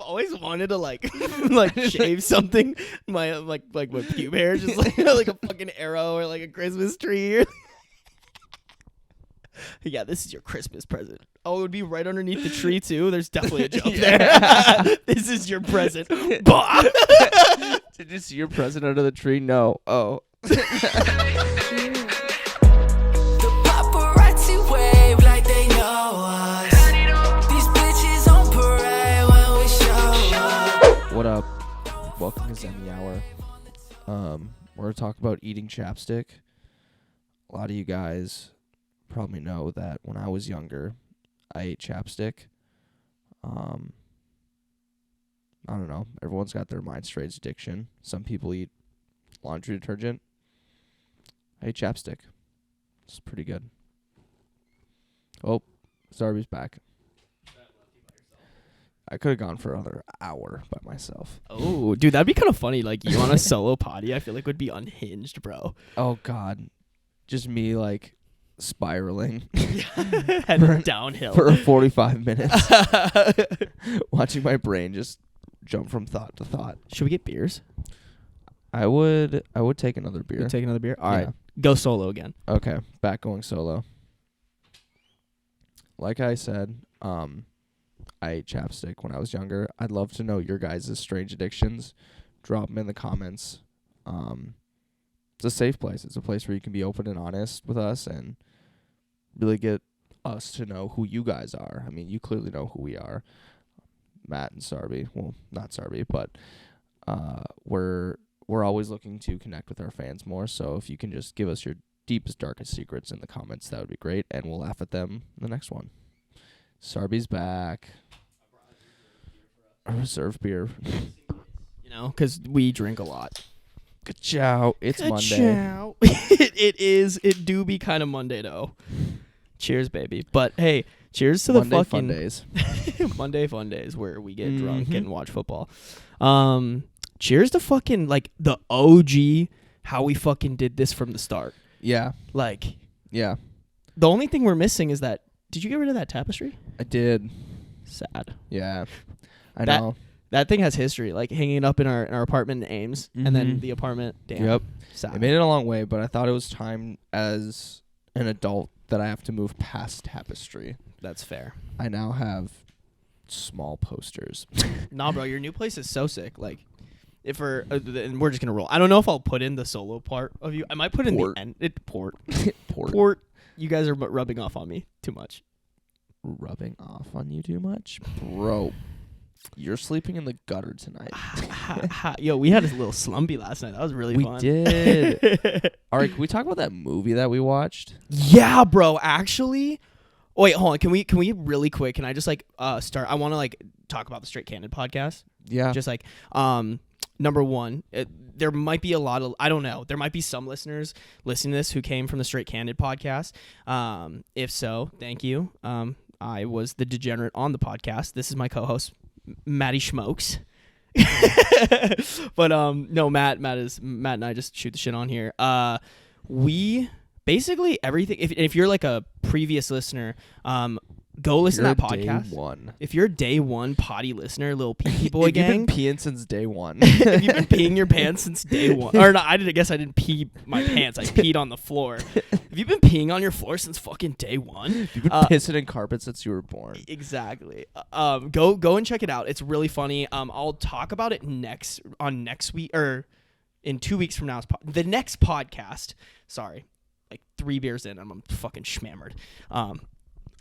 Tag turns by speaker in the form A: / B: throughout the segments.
A: always wanted to like shave something. My like my pube hair, just like a fucking arrow or like a Christmas tree. Yeah, this is your Christmas present. Oh, it would be right underneath the tree too. There's definitely a joke there. This is your present. Bah!
B: Did you see your present under the tree? No. Oh.
C: The paparazzi wave like they know us. These bitches on parade when we show up.
B: What up? Welcome to Zemmy Hour. We're gonna talk about eating chapstick. A lot of you guys probably know that when I was younger, I ate chapstick. I don't know. Everyone's got their mind strange addiction. Some people eat laundry detergent. I ate chapstick. It's pretty good. Oh, Sarby's back. I could have gone for another hour by myself.
A: Oh, dude, that'd be kind of funny. Like you on a solo potty, I feel like would be unhinged, bro.
B: Oh God, just me like spiraling
A: Heading downhill
B: for 45 minutes, watching my brain just jump from thought to thought.
A: Should we get beers?
B: I would take another beer.
A: You take another beer? All right.
B: Yeah.
A: Go solo again.
B: Okay, back going solo. Like I said, I ate chapstick when I was younger. I'd love to know your guys' strange addictions. Drop them in the comments. It's a safe place. It's a place where you can be open and honest with us and really get us to know who you guys are. I mean, you clearly know who we are. Matt and Sarby. Well, not Sarby, but we're always looking to connect with our fans more. So if you can just give us your deepest, darkest secrets in the comments, that would be great, and we'll laugh at them in the next one. Sarby's back. A reserve beer.
A: You know, because we drink a lot.
B: Ka-chow. It's Monday.
A: Ka-chow. It do be kind of Monday, though. Cheers, baby. But, hey, cheers to the
B: Monday
A: fucking...
B: fun days.
A: Monday fun days where we get drunk and watch football. Cheers to fucking, like, the OG, how we fucking did this from the start.
B: Yeah.
A: Like...
B: Yeah.
A: The only thing we're missing is that... Did you get rid of that tapestry?
B: I did.
A: Sad.
B: Yeah. I know.
A: That thing has history, like hanging it up in our apartment in Ames, and then the apartment. Damn.
B: Yep.
A: Sad.
B: I made it a long way, but I thought it was time as an adult that I have to move past tapestry.
A: That's fair.
B: I now have small posters.
A: Nah, bro, your new place is so sick. Like, if we're and we're just gonna roll. I don't know if I'll put in the solo part of you. I might put in the end. Port. You guys are rubbing off on me too much.
B: Rubbing off on you too much, bro. You're sleeping in the gutter tonight.
A: Yo, we had a little slumpy last night. That was really fun.
B: We did. All right, can we talk about that movie that we watched?
A: Yeah, bro. Actually, wait, hold on. Can we really quick? Can I just like start? I want to like talk about the Straight Candid podcast.
B: Yeah.
A: Just like number one, there might be a lot of, I don't know, there might be some listeners listening to this who came from the Straight Candid podcast. If so, thank you. I was the degenerate on the podcast. This is my co-host, Matty Schmokes. But no, Matt and I just shoot the shit on here. We basically everything. If you're like a previous listener, go listen to that podcast.
B: Day one.
A: If you're a day one potty listener, little pee boy gang.
B: You've been peeing since day one.
A: If you've been peeing your pants since day one, or not, I guess I didn't pee my pants. I peed on the floor. If you've been peeing on your floor since fucking day one,
B: you've been pissing in carpet since you were born.
A: Exactly. Go and check it out. It's really funny. I'll talk about it next week or in 2 weeks from now. The next podcast. Sorry, like 3 beers in, I'm fucking shmammered.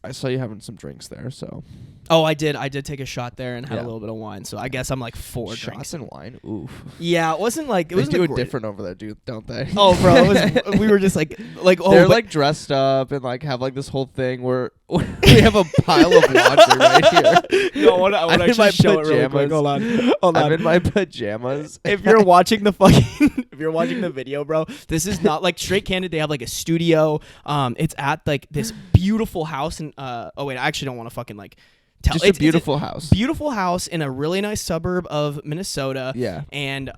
B: I saw you having some drinks there, so.
A: Oh, I did take a shot there and had a little bit of wine. So I guess I'm like 4
B: shots
A: drinks.
B: and wine. Oof.
A: Yeah, it wasn't like it
B: they
A: was
B: do it different over there, don't they?
A: Oh, bro, we were just like oh,
B: they're like dressed up and like have like this whole thing where we have a pile of laundry right here.
A: No, I want to actually show it real quick. Hold on.
B: I'm in my pajamas.
A: If you're watching the video, bro, this is not like Straight Candid. They have like a studio. It's at like this beautiful house and oh wait, I actually don't want to fucking like
B: Just a beautiful house.
A: Beautiful house in a really nice suburb of Minnesota.
B: Yeah.
A: And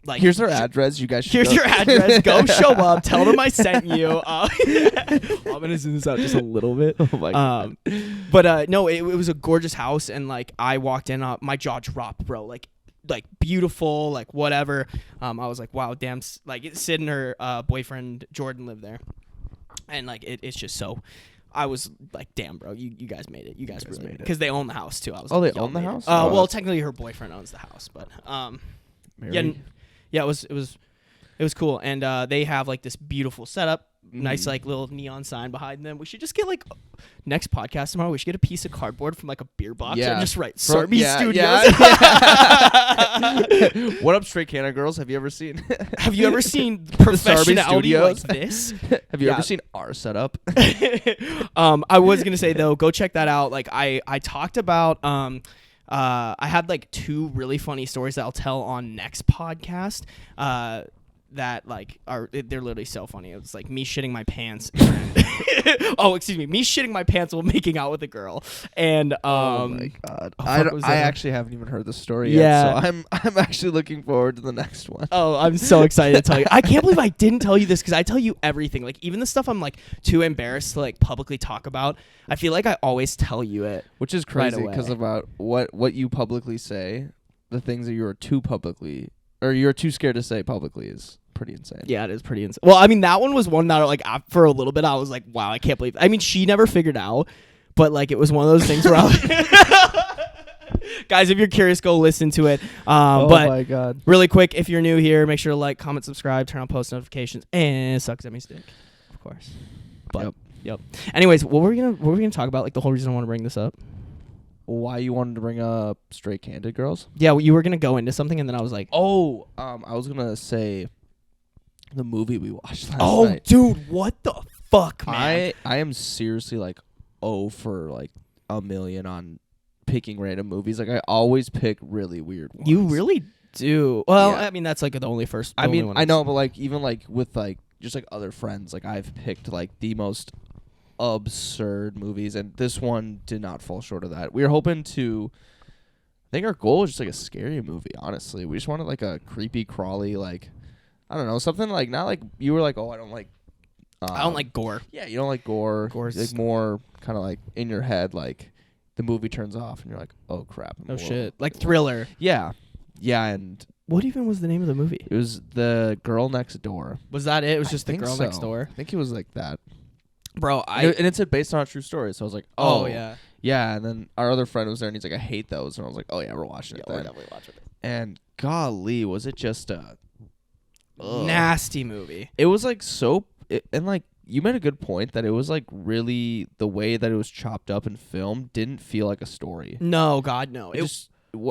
A: like
B: here's their address. You guys should
A: here's your address. Go show up. Tell them I sent you. I'm gonna zoom this out just a little bit.
B: Oh my god.
A: But no, it was a gorgeous house, and like I walked in, my jaw dropped, bro. Like beautiful, like whatever. I was like, wow, damn. Like Sid and her boyfriend Jordan lived there, and like it's just so. I was like, damn, bro, you guys made it. You guys really made it. Because they own the house, too. I was
B: like, they own the house?
A: Well, technically her boyfriend owns the house. But, yeah, it was cool. And they have, like, this beautiful setup. Nice, like, little neon sign behind them. We should just get, like, next podcast tomorrow, we should get a piece of cardboard from, like, a beer box and just write Sarby Studios.
B: Yeah. What up, Straight Canada Girls? Have you ever seen
A: professionality like this?
B: Have you ever seen our setup?
A: I was going to say, though, go check that out. Like, I talked about... I had, like, 2 really funny stories that I'll tell on next podcast. That like they're literally so funny. It was like me shitting my pants. Me shitting my pants while making out with a girl. And
B: oh my god, I actually haven't even heard the story yet. So I'm actually looking forward to the next one.
A: Oh, I'm so excited to tell you. I can't believe I didn't tell you this because I tell you everything. Like even the stuff I'm like too embarrassed to like publicly talk about. I feel like I always tell you it,
B: which is crazy because about what you publicly say, the things that you're too scared to say publicly is pretty insane.
A: Yeah, it is pretty insane. Well, I mean, that one was one that like for a little bit I was like, wow, I can't believe. I mean, she never figured out, but like it was one of those things where I was guys, if you're curious, go listen to it.
B: Oh my god!
A: Really quick, if you're new here, make sure to like, comment, subscribe, turn on post notifications, and suck Zemmy's dick, of course. But yep. Anyways, what were we gonna talk about? Like the whole reason I want to bring this up.
B: Why you wanted to bring up Straight Candid Girls?
A: Yeah, you were gonna go into something, and then I was like,
B: I was gonna say the movie we watched last night.
A: Oh, dude, what the fuck, man?
B: I am seriously like for like a million on picking random movies. Like I always pick really weird ones.
A: You really do. Well, yeah. I mean that's like the only first.
B: I mean, I know, but like even like with like just like other friends, like I've picked like the most absurd movies, and this one did not fall short of that. We were hoping to. I think our goal was just like a scary movie. Honestly, we just wanted like a creepy, crawly, like I don't know, something like not like you were like, oh, I don't like
A: gore.
B: Yeah, you don't like gore.
A: Gore's
B: like more kind of like in your head, like the movie turns off and you're like, oh crap.
A: Oh shit, like Thriller.
B: Yeah, and
A: what even was the name of the movie?
B: It was The Girl Next Door.
A: Was that it? It was just The Girl Next Door.
B: I think it was like that.
A: Bro,
B: and it said based on a true story, so I was like,
A: oh yeah.
B: Yeah, and then our other friend was there, and he's like, I hate those. And I was like, oh, yeah, we're watching it then.
A: We're definitely watching it.
B: And golly, was it just a...
A: nasty movie.
B: It was like and like, you made a good point that it was like really, the way that it was chopped up and filmed didn't feel like a story.
A: No, God, no.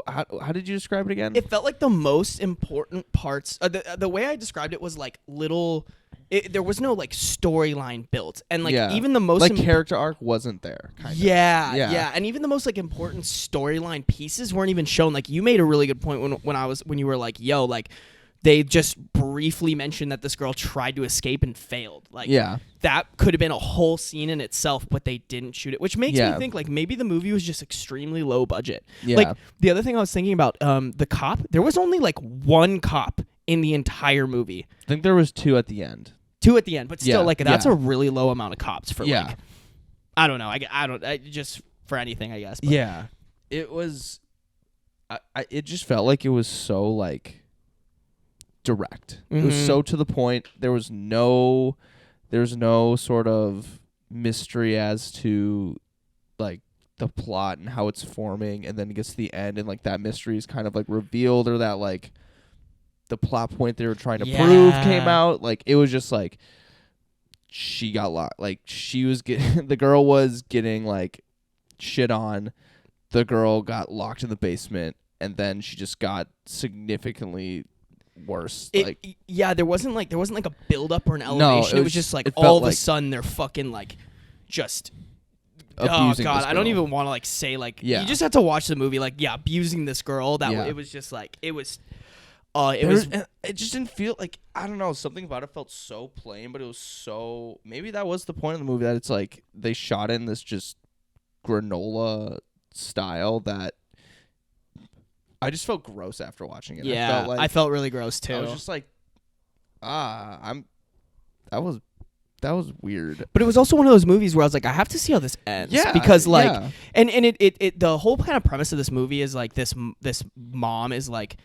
B: How did you describe it again?
A: It felt like the most important parts... the way I described it was like little... there was no like storyline built, and like even the most
B: like character arc wasn't there. Kind of.
A: Yeah, and even the most like important storyline pieces weren't even shown. Like you made a really good point when you were like, "Yo, like they just briefly mentioned that this girl tried to escape and failed." Like that could have been a whole scene in itself, but they didn't shoot it, which makes me think like maybe the movie was just extremely low budget.
B: Yeah.
A: Like the other thing I was thinking about, the cop. There was only like one cop in the entire movie.
B: I think there was 2 at the end.
A: 2 at the end, but still, like that's a really low amount of cops for like. I don't know. I just for anything, I guess. But.
B: Yeah, it was. It just felt like it was so like direct. It was so to the point. There was no sort of mystery as to like the plot and how it's forming, and then it gets to the end, and like that mystery is kind of like revealed, or that like. The plot point they were trying to prove came out. Like it was just like she got locked. Like she was the girl was getting like shit on. The girl got locked in the basement, and then she just got significantly worse.
A: There wasn't like a build up or an elevation. No, it was just like all of a sudden they're fucking like just.
B: Abusing
A: oh God,
B: this girl.
A: I don't even want to like say like you just have to watch the movie like abusing this girl. It was just like it was.
B: It just didn't feel like, I don't know, something about it felt so plain, but it was so, maybe that was the point of the movie, that it's like they shot in this just granola style that I just felt gross after watching it.
A: Yeah, I felt really gross too.
B: I was just like, that was weird.
A: But it was also one of those movies where I was like, I have to see how this ends.
B: Yeah,
A: because like,
B: yeah.
A: and it the whole kind of premise of this movie is like this mom is like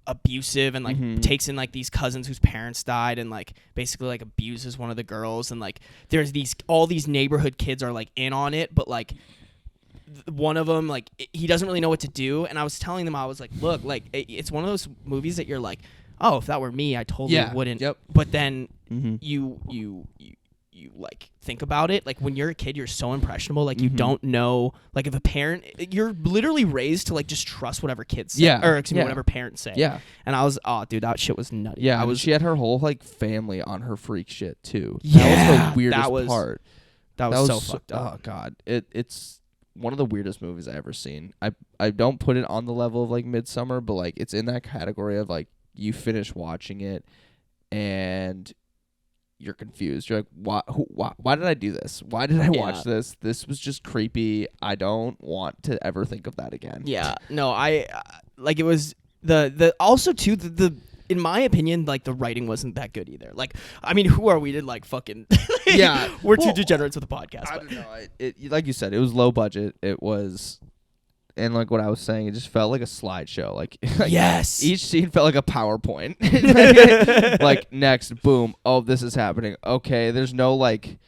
A: abusive and like takes in like these cousins whose parents died and like basically like abuses one of the girls, and like there's all these neighborhood kids are like in on it, but like one of them like he doesn't really know what to do. And I was telling them, I was like, look, like it's one of those movies that you're like, oh, if that were me, I totally wouldn't.
B: Yep.
A: But then you like think about it, like when you're a kid, you're so impressionable, like you don't know, like if a parent, you're literally raised to like just trust whatever kids say, or excuse me, whatever parents say.
B: Yeah.
A: And I was, oh dude, that shit was nutty.
B: Yeah, she had her whole like family on her freak shit too.
A: Yeah,
B: that was the weirdest part.
A: That was so fucked up.
B: Oh god, it's one of the weirdest movies I ever seen. I don't put it on the level of like Midsummer, but like it's in that category of like you finish watching it and you're confused. You're like, why did I do this? Why did I watch this? This was just creepy. I don't want to ever think of that again.
A: Yeah. No, I like it was the also too the in my opinion, like the writing wasn't that good either. Like, I mean, who are we to like fucking?
B: Yeah,
A: we're two degenerates with a podcast.
B: I don't know. It like you said, it was low budget. It was, and like what I was saying, it just felt like a slideshow. Like
A: yes,
B: each scene felt like a PowerPoint. Like next, boom. Oh, this is happening. Okay, there's no like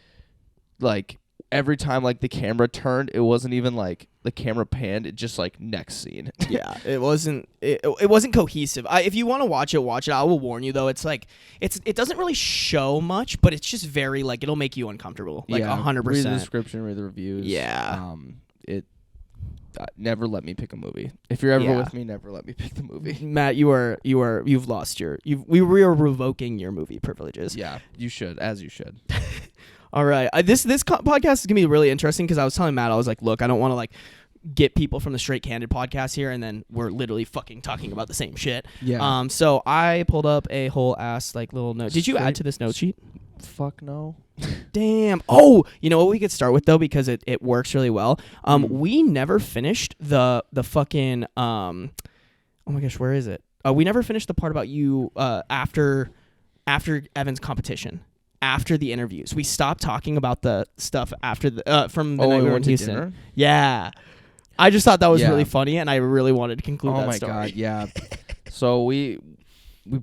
B: every time like the camera turned, it wasn't even like the camera panned. It just like next scene.
A: Yeah, it wasn't cohesive. If you want to watch it. I will warn you though. It's like it doesn't really show much, but it's just very like it'll make you uncomfortable. Like 100%.
B: Read the description, read the reviews.
A: Yeah.
B: Never let me pick a movie. If you're ever with me, never let me pick the movie.
A: Matt, you've lost we are revoking your movie privileges.
B: Yeah, you should, as you should.
A: All right. This podcast is going to be really interesting because I was telling Matt, I was like, look, I don't want to like get people from the Straight Candid podcast here and then we're literally fucking talking about the same shit.
B: Yeah.
A: So I pulled up a whole ass like little note. Did you add to this note sheet?
B: Fuck no.
A: Damn. Oh, you know what we could start with though, because it works really well. We never finished the fucking oh my gosh, where is it? We never finished the part about you after Evan's competition. After the interviews, we stopped talking about the stuff after the from the night we were in Houston.
B: Dinner?
A: Yeah, I just thought that was really funny, and I really wanted to conclude that story. Oh
B: my god, yeah. So we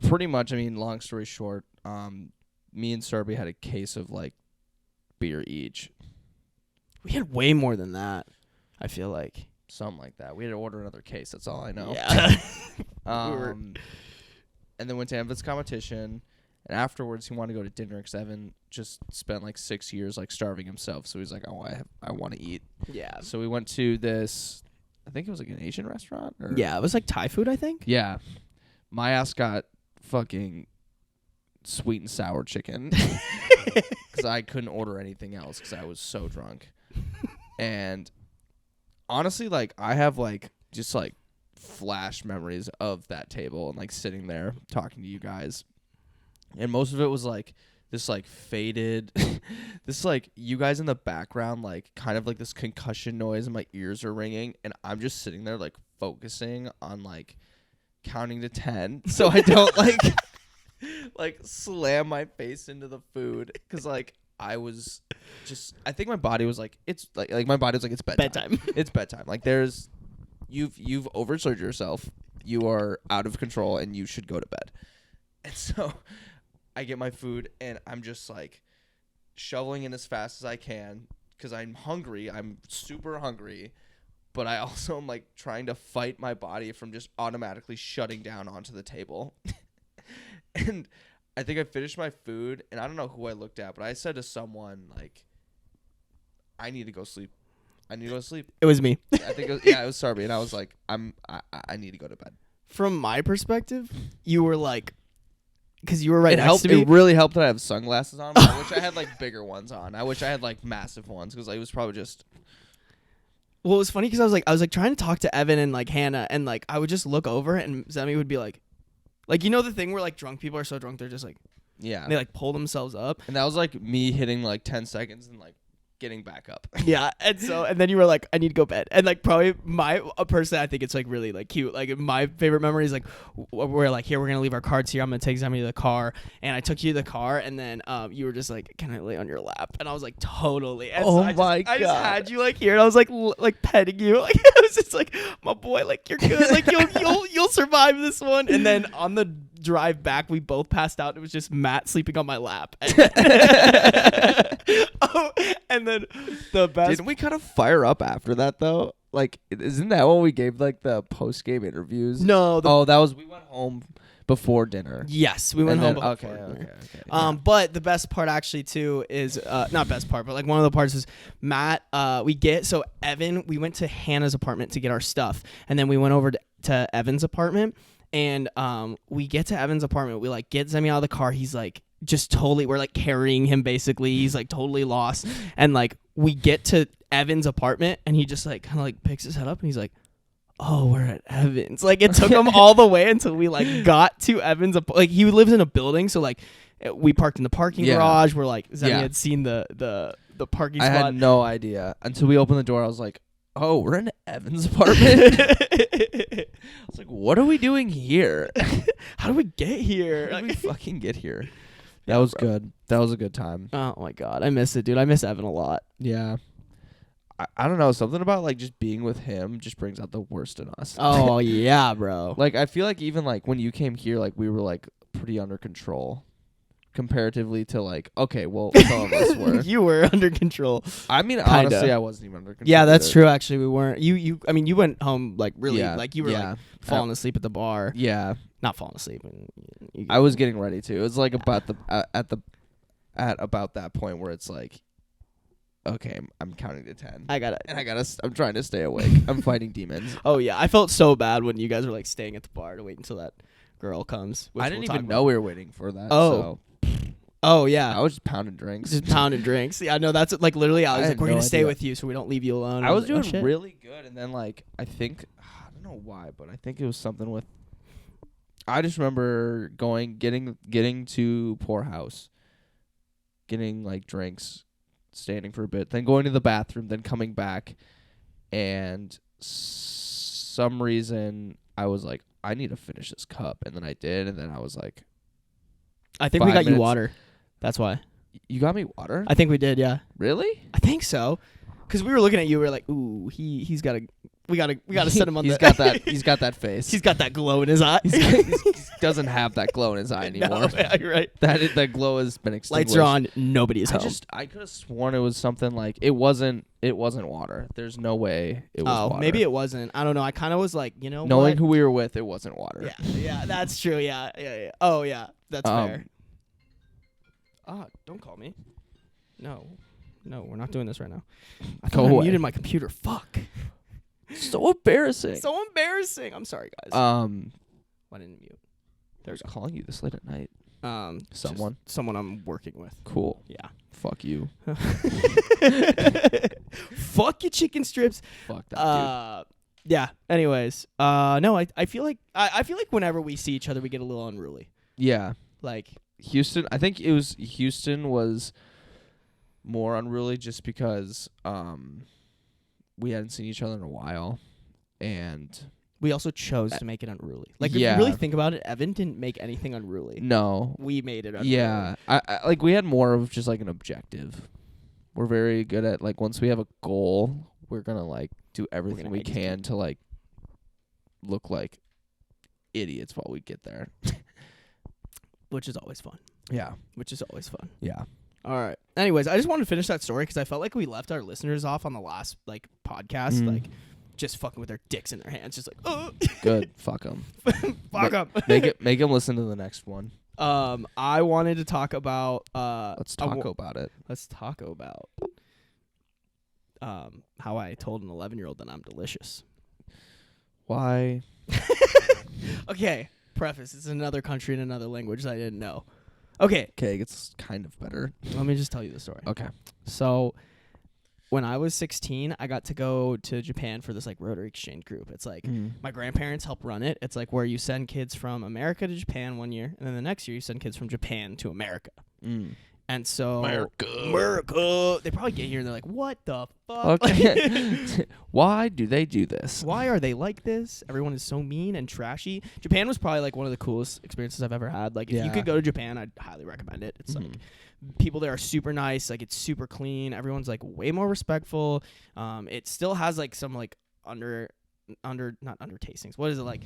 B: pretty much, I mean, long story short, me and Sarby had a case of like beer each.
A: We had way more than that. I feel like
B: something like that. We had to order another case. That's all I know.
A: Yeah.
B: And then went to Evan's competition. And afterwards, he wanted to go to dinner because Evan just spent like 6 years like starving himself. So he's like, "Oh, I want to eat."
A: Yeah.
B: So we went to this, I think it was like an Asian restaurant.
A: Yeah, it was like Thai food, I think.
B: Yeah. My ass got fucking sweet and sour chicken because I couldn't order anything else because I was so drunk. And honestly, like I have like just like flash memories of that table and like sitting there talking to you guys. And most of it was like this like faded, this like you guys in the background, like kind of like this concussion noise and my ears are ringing. And I'm just sitting there like focusing on like counting to 10. So I don't like slam my face into the food. Cause like I was just, I think my body was like, it's like my body was like, it's bedtime. It's bedtime. Like you've overexerted yourself. You are out of control and you should go to bed. And so I get my food and I'm just like shoveling in as fast as I can because I'm hungry. I'm super hungry, but I also am like trying to fight my body from just automatically shutting down onto the table. And I think I finished my food and I don't know who I looked at, but I said to someone like, I need to go sleep. I need to go to sleep.
A: It was me.
B: I think it was Sarby. And I was like, I need to go to bed.
A: From my perspective, you were like, because you were right next to me.
B: It really helped that I have sunglasses on. But I wish I had like bigger ones on. I wish I had like massive ones because like, it was probably just.
A: Well, it was funny because I was like trying to talk to Evan and like Hannah, and like I would just look over and Zemmy would be like you know the thing where like drunk people are so drunk they're just like
B: they
A: like pull themselves up.
B: And that was like me hitting like 10 seconds and like getting back up.
A: Yeah, and then you were like, I need to go bed, and like probably a person I think it's like really like cute. Like my favorite memory is like we're like, here, we're gonna leave our cards here. I'm gonna take Zemmy to the car, and I took you to the car, and then you were just like, can I lay on your lap? And I was like, totally. And
B: Oh
A: so
B: my
A: I just
B: God.
A: had you like here, and I was like like petting you, like I was just like, my boy, like you're good, like you'll survive this one. And then on the drive back, we both passed out. It was just Matt sleeping on my lap. Oh, and then the best.
B: Didn't we kind of fire up after that though? Like, isn't that when we gave like the post game interviews?
A: No.
B: That was we went home before dinner.
A: Yes, we went home.
B: Okay.
A: Yeah. But the best part actually too is not best part, but like one of the parts is Matt. Evan. We went to Hannah's apartment to get our stuff, and then we went over to Evan's apartment. And we get to Evan's apartment. We like get Zemmy out of the car. He's like just totally. We're like carrying him basically. He's like totally lost. And like we get to Evan's apartment, and he just like kind of like picks his head up, and he's like, "Oh, we're at Evan's." Like it took him all the way until we like got to Evan's. Like he lives in a building, so like we parked in the parking garage. Where like Zemmy had seen the parking spot.
B: I had no idea until we opened the door. I was like, "Oh, we're in Evan's apartment." I was like, "What are we doing here?
A: How do we get here?
B: How did we fucking get here?" That was good. That was a good time.
A: Oh my God, I miss it, dude. I miss Evan a lot.
B: Yeah. I don't know. Something about like just being with him just brings out the worst in us.
A: Oh yeah, bro.
B: Like I feel like even like when you came here, like we were like pretty under control. Comparatively to like, okay, well, some of us were.
A: You were under control.
B: I mean,
A: Kinda.
B: honestly, I wasn't even under control.
A: Yeah, that's
B: either.
A: true. Actually, we weren't. I mean, you went home like really, like you were like falling asleep at the bar.
B: Yeah,
A: not falling asleep.
B: I was getting ready to. It was like about at about that point where it's like, okay, I'm counting to 10. I'm trying to stay awake. I'm fighting demons.
A: Oh yeah, I felt so bad when you guys were like staying at the bar to wait until that girl comes.
B: I didn't even know we were waiting for that.
A: Oh.
B: So.
A: Oh yeah,
B: I was just pounding drinks.
A: Yeah, no, that's like literally. I was like, we're gonna stay
B: idea.
A: with you, so we don't leave you alone.
B: I was
A: like,
B: doing really good, and then like I think I don't know why, but I think it was something with. I just remember getting to Poorhouse, getting like drinks, standing for a bit, then going to the bathroom, then coming back, and some reason I was like, I need to finish this cup, and then I did, and then I was like,
A: I think we got you water. That's why.
B: You got me water?
A: I think we did, yeah.
B: Really?
A: I think so. Because we were looking at you, we were like, ooh, he's got to, we gotta set him on
B: he's got that face.
A: He's got that glow in his eye.
B: He doesn't have that glow in his eye anymore.
A: No, yeah, you're right.
B: That glow has been extinguished.
A: Lights are on, nobody is home.
B: I could have sworn it was something like, it wasn't water. There's no way it was water.
A: Maybe it wasn't. I don't know. I kind of was like,
B: knowing who we were with, it wasn't water.
A: Yeah, that's true. Yeah. Oh, yeah, that's fair. Don't call me. No, we're not doing this right now. I thought I muted my computer. Fuck.
B: So embarrassing.
A: So embarrassing. I'm sorry, guys. Why didn't mute?
B: There's calling you this late at night.
A: Someone I'm working with.
B: Cool.
A: Yeah.
B: Fuck you.
A: Fuck your chicken strips.
B: Fuck that dude.
A: Yeah. Anyways, no, I feel like I feel like whenever we see each other, we get a little unruly.
B: Yeah.
A: Like
B: Houston. I think it was Houston was more unruly just because we hadn't seen each other in a while, and
A: we also chose to make it unruly. Like if you really think about it, Evan didn't make anything unruly.
B: No,
A: we made it unruly.
B: Yeah, I like we had more of just like an objective. We're very good at like once we have a goal, we're gonna like do everything we can to like look like idiots while we get there.
A: Which is always fun.
B: Yeah.
A: Which is always fun.
B: Yeah.
A: All right. Anyways, I just wanted to finish that story because I felt like we left our listeners off on the last like podcast, like just fucking with their dicks in their hands, just like, oh.
B: Good. Fuck them.
A: Fuck them.
B: Make them listen to the next one.
A: I wanted to talk about.
B: Let's talk about it.
A: Let's talk about how I told an 11-year-old that I'm delicious.
B: Why?
A: Okay. Preface: it's another country in another language that I didn't know. Okay,
B: it's kind of better.
A: Let me just tell you the story.
B: Okay.
A: So, when I was 16, I got to go to Japan for this like Rotary exchange group. It's like my grandparents help run it. It's like where you send kids from America to Japan one year, and then the next year you send kids from Japan to America. And so
B: America.
A: they probably get here and they're like, what the fuck?
B: Okay. Why do they do this?
A: Why are they like this? Everyone is so mean and trashy. Japan was probably like one of the coolest experiences I've ever had. Like if you could go to Japan, I'd highly recommend it. It's like people there are super nice. Like it's super clean. Everyone's like way more respectful. It still has like some like not undertastings. What is it like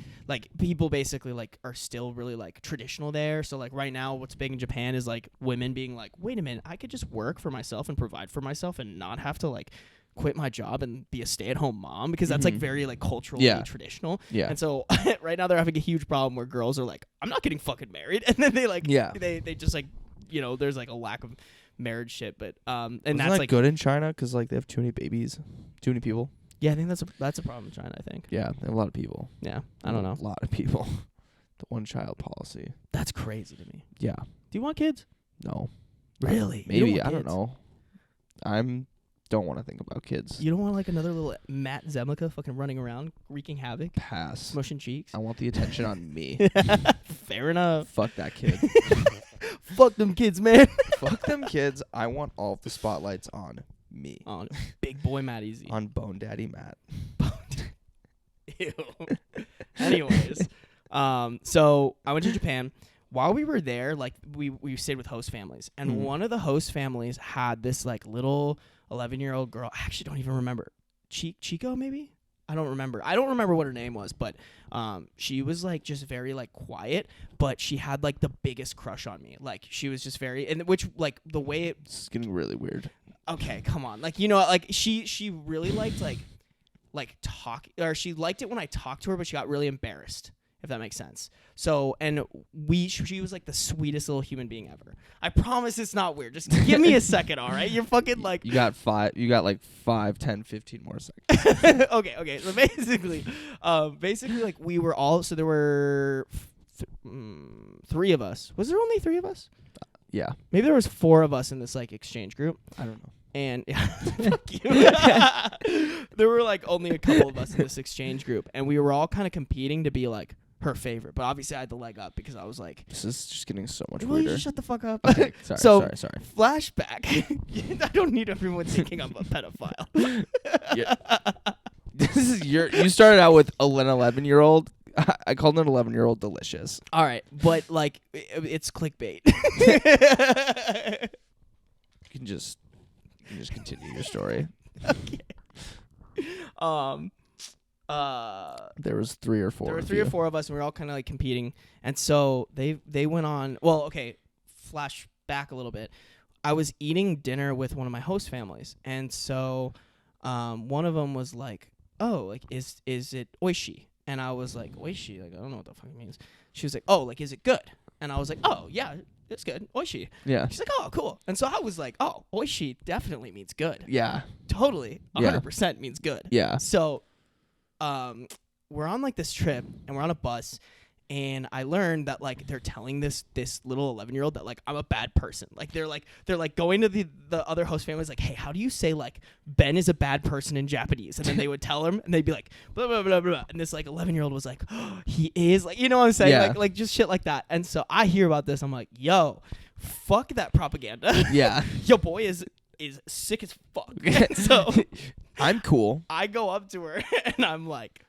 A: people basically like are still really like traditional there. So like right now what's big in Japan is like women being like, wait a minute, I could just work for myself and provide for myself and not have to like quit my job and be a stay-at-home mom, because that's like very like culturally traditional. Yeah. And so right now they're having a huge problem where girls are like, I'm not getting fucking married, and then they like they just like, you know, there's like a lack of marriage shit. But and
B: Isn't
A: that's
B: that
A: like
B: good in China because like they have too many babies, too many people.
A: Yeah, I think that's a problem in China, I think.
B: Yeah, they have a lot of people.
A: Yeah, I don't know.
B: A lot of people. The one-child policy.
A: That's crazy to me.
B: Yeah.
A: Do you want kids?
B: No.
A: Really?
B: Maybe. I don't know. Don't want to think about kids.
A: You don't want like another little Matt Zemlica fucking running around wreaking havoc?
B: Pass.
A: Smushing cheeks?
B: I want the attention on me.
A: Fair enough.
B: Fuck that kid.
A: Fuck them kids, man.
B: Fuck them kids. I want all of the spotlights on me.
A: On big boy Matt Easy.
B: On Bone Daddy Matt.
A: Ew. Anyways, so I went to Japan. While we were there, like we stayed with host families, and one of the host families had this like little 11-year-old girl. I actually don't even remember. Chico maybe? I don't remember. I don't remember what her name was, but she was like just very like quiet, but she had like the biggest crush on me. Like she was just very, and which like the way
B: it's getting really weird.
A: Okay, come on. Like, you know, like she really liked like talk, or she liked it when I talked to her, but she got really embarrassed, if that makes sense. So, and she was like the sweetest little human being ever. I promise it's not weird. Just give me a second, all right? You're fucking like
B: you got like 5, 10, 15 more seconds.
A: Okay. So basically like we were all, so there were 3 of us. Was there only 3 of us?
B: Yeah.
A: Maybe there was 4 of us in this like exchange group.
B: I don't know.
A: And fuck you. There were like only a couple of us in this exchange group, and we were all kind of competing to be like her favorite. But obviously I had the leg up because I was like,
B: this is just getting so much
A: will
B: weirder.
A: you just shut the fuck up?
B: Okay, sorry.
A: Flashback. I don't need everyone thinking I'm a pedophile.
B: Yeah. This is you started out with an 11-year-old. I called an 11-year-old delicious.
A: All right, but like it's clickbait.
B: You can just continue your story.
A: Okay.
B: There was 3 or 4.
A: There were 3 or 4 of us, and we were all kind of like competing. And so they went on. Well, okay. Flash back a little bit. I was eating dinner with one of my host families, and so one of them was like, "Oh, like is it oishi?" And I was like, "Oishi?" Like I don't know what the fuck it means. She was like, "Oh, like is it good?" And I was like, "Oh yeah, it's good. Oishi."
B: Yeah.
A: She's like, "Oh, cool." And so I was like, "Oh, oishi definitely means good."
B: Yeah.
A: Totally. 100% means good.
B: Yeah.
A: So we're on like this trip, and we're on a bus, and I learned that like they're telling this little 11-year-old that like I'm a bad person. Like they're going to the other host families like, "Hey, how do you say like Ben is a bad person in Japanese?" And then they would tell him, and they'd be like blah blah blah blah. And this like 11-year-old was like, "Oh, he is," like, you know what I'm saying?
B: Yeah.
A: Like just shit like that. And so I hear about this, I'm like, "Yo, fuck that propaganda."
B: Yeah.
A: Your boy is sick as fuck. And so
B: I'm cool.
A: I go up to her and I'm like,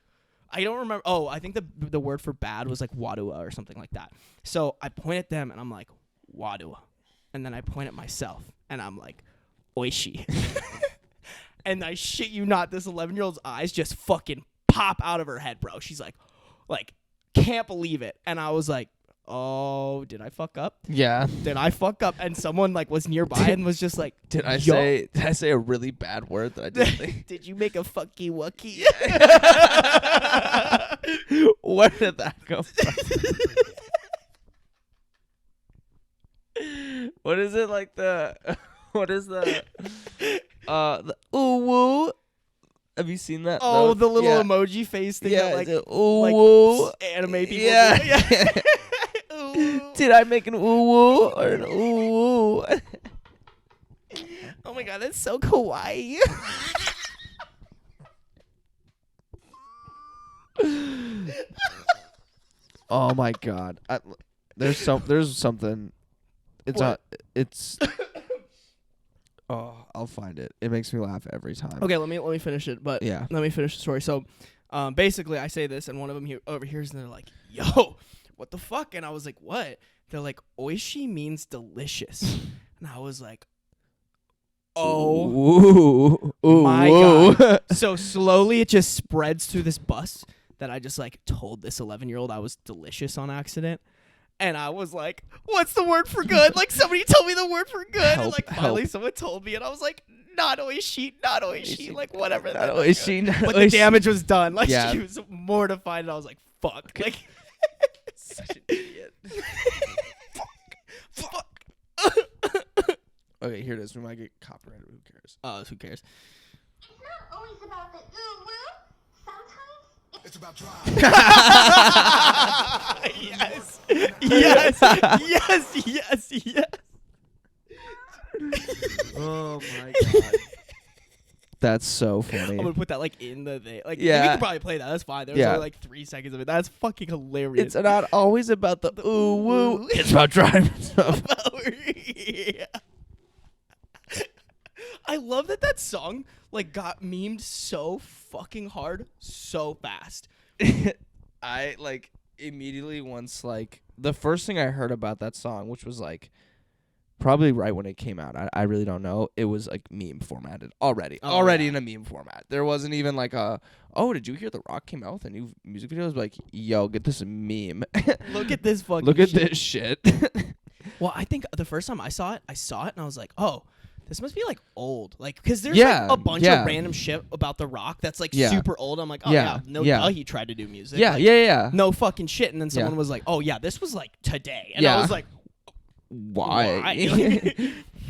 A: I don't remember. Oh, I think the word for bad was like wadua or something like that. So I point at them and I'm like, wadua. And then I point at myself and I'm like, oishi. And I shit you not, this 11-year-old's eyes just fucking pop out of her head, bro. She's like, can't believe it. And I was like, oh, did I fuck up?
B: Yeah.
A: Did I fuck up? And someone like was nearby and was just like,
B: Did I say a really bad word that I didn't think?
A: Did you make a fucky wucky?
B: Where did that go from? What is it like what is the ooh woo? Have you seen that?
A: Oh, the little emoji face thing that like,
B: ooh
A: anime people do.
B: Yeah. Ooh. Did I make an ooh woo or an ooh woo?
A: Oh my god, that's so kawaii.
B: Oh my god. There's something It's
A: What?
B: It's. Oh, I'll find it. It makes me laugh every time.
A: Okay, let me finish it. But
B: Yeah.
A: let me finish the story. So, basically, I say this, and one of them overhears, and they're like, "Yo, what the fuck?" And I was like, "What?" They're like, "Oishi means delicious," and I was like, "Oh my god!" So slowly, it just spreads through this bus that I just like told this 11-year-old I was delicious on accident. And I was like, "What's the word for good?" Like somebody told me the word for good, and
B: Help,
A: like finally someone told me, and I was like, "Not oishi, not oishi," like whatever.
B: Not
A: that-
B: oishi, not
A: But the
B: oishi.
A: damage was done. Like
B: Yeah.
A: she was mortified, and I was like, "Fuck!" Like,
B: Such an idiot.
A: fuck.
B: Okay, here it is. We might get copyrighted. Who cares?
A: Who cares?
D: It's not always about the ooh woo. Sometimes
C: It's about drive.
A: Yes, yes, yes, yes, yes.
B: Oh my god. That's so funny.
A: I'm gonna put that like in the thing. Like,
B: Yeah.
A: we can probably play that. That's fine. There's
B: Yeah.
A: only like 3 seconds of it. That's fucking hilarious.
B: It's not always about the ooh woo. It's about driving.
A: Yeah. I love that song like got memed so fucking hard so fast.
B: I like immediately once like the first thing I heard about that song, which was like probably right when it came out. I really don't know. It was like meme formatted already.
A: Oh,
B: already
A: yeah.
B: in a meme format. There wasn't even like oh, did you hear The Rock came out with a new music video? It was like, yo, get this meme.
A: Look at this fucking
B: Look at
A: shit.
B: this shit.
A: Well, I think the first time I saw it and I was like, oh, this must be like old. Like, because there's
B: Yeah,
A: like a bunch
B: yeah.
A: of random shit about The Rock that's like
B: Yeah.
A: super old. I'm like, oh
B: Yeah,
A: yeah, no
B: yeah.
A: duh, he tried to do music.
B: yeah,
A: Like,
B: yeah.
A: no fucking shit. And then someone
B: Yeah.
A: was like, oh yeah, this was like today. And
B: Yeah.
A: I was like,
B: Why?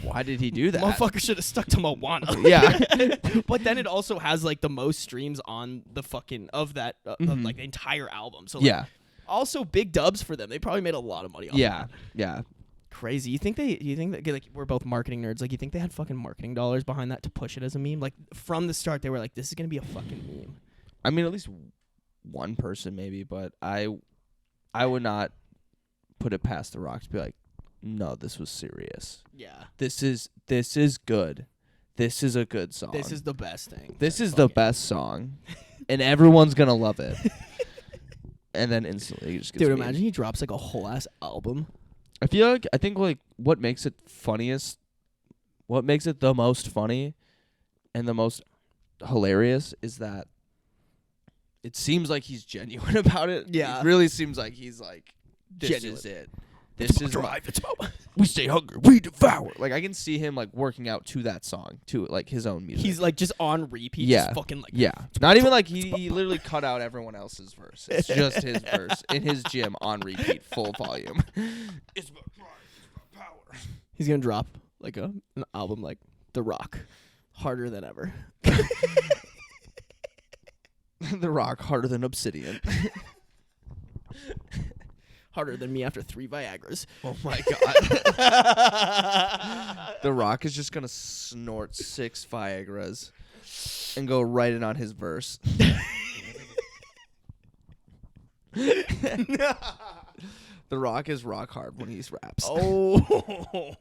B: Why did he do that?
A: motherfucker should have stuck to Moana.
B: Yeah.
A: But then it also has like the most streams on the fucking of that of like the entire album. So like,
B: Yeah.
A: also big dubs for them. They probably made a lot of money off
B: Yeah.
A: that.
B: Yeah.
A: Crazy. You think that like we're both marketing nerds? Like you think they had fucking marketing dollars behind that to push it as a meme? Like from the start they were like, this is gonna be a fucking meme.
B: I mean, at least one person maybe, but I would not put it past The Rock to be like, no, this was serious.
A: Yeah.
B: This is good. This is a good song.
A: This is the best thing.
B: This is the best song, and everyone's gonna love it. And then instantly, it just gets
A: Dude,
B: memed.
A: imagine he drops like a whole ass album.
B: I think like what makes it funniest, what makes it the most funny, and the most hilarious is that it seems like he's genuine about it.
A: Yeah.
B: It really seems like he's like, this
A: Genuine.
B: is it. This is
A: drive. It's about
B: we stay hungry, we devour. Like I can see him like working out to that song, to like his own music.
A: He's like just on repeat.
B: Yeah.
A: Just fucking like
B: yeah, not even like he literally cut out everyone else's verse. It's just his verse in his gym on repeat, full volume. It's about drive, it's about power.
A: he's gonna drop like an album like The Rock, harder than ever.
B: The Rock harder than obsidian.
A: Harder than me after 3 Viagras.
B: Oh my god. The Rock is just gonna snort 6 Viagras and go right in on his verse. The Rock is rock hard when he raps.
A: Oh,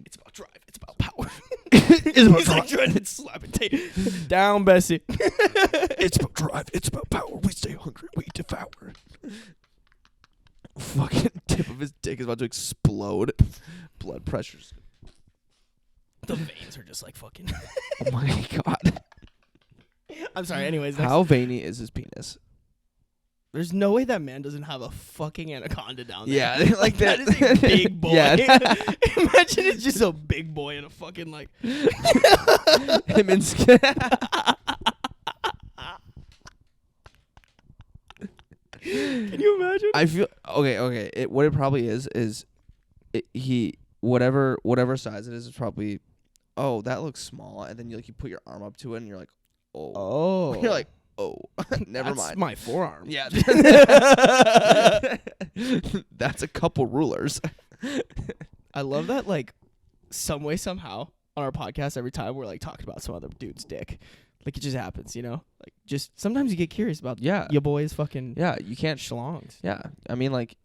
A: it's about drive. It's about power.
B: It's about
A: He's like trying to slap it down, Bessie.
B: It's about drive. It's about power. We stay hungry. We devour. Fucking tip of his dick is about to explode. Blood pressure's.
A: The veins are just like fucking.
B: Oh my god.
A: I'm sorry. Anyways,
B: How veiny is his penis?
A: there's no way that man doesn't have a fucking anaconda down there.
B: Yeah, like
A: that is a big boy.
B: Yeah.
A: Imagine it's just a big boy in a fucking like.
B: Him and
A: Can you imagine?
B: I feel okay. What it probably is he whatever size it is probably. Oh, that looks small, and then you put your arm up to it, and you're like, oh,
A: Oh,
B: you're like, oh, never
A: that's
B: mind.
A: my forearm.
B: Yeah, that's a couple rulers.
A: I love that. Like, some way somehow on our podcast, every time we're like talking about some other dude's dick, like it just happens, you know. Like, just sometimes you get curious about
B: Yeah,
A: your boy's fucking
B: yeah. You can't.
A: schlongs.
B: Yeah, I mean, like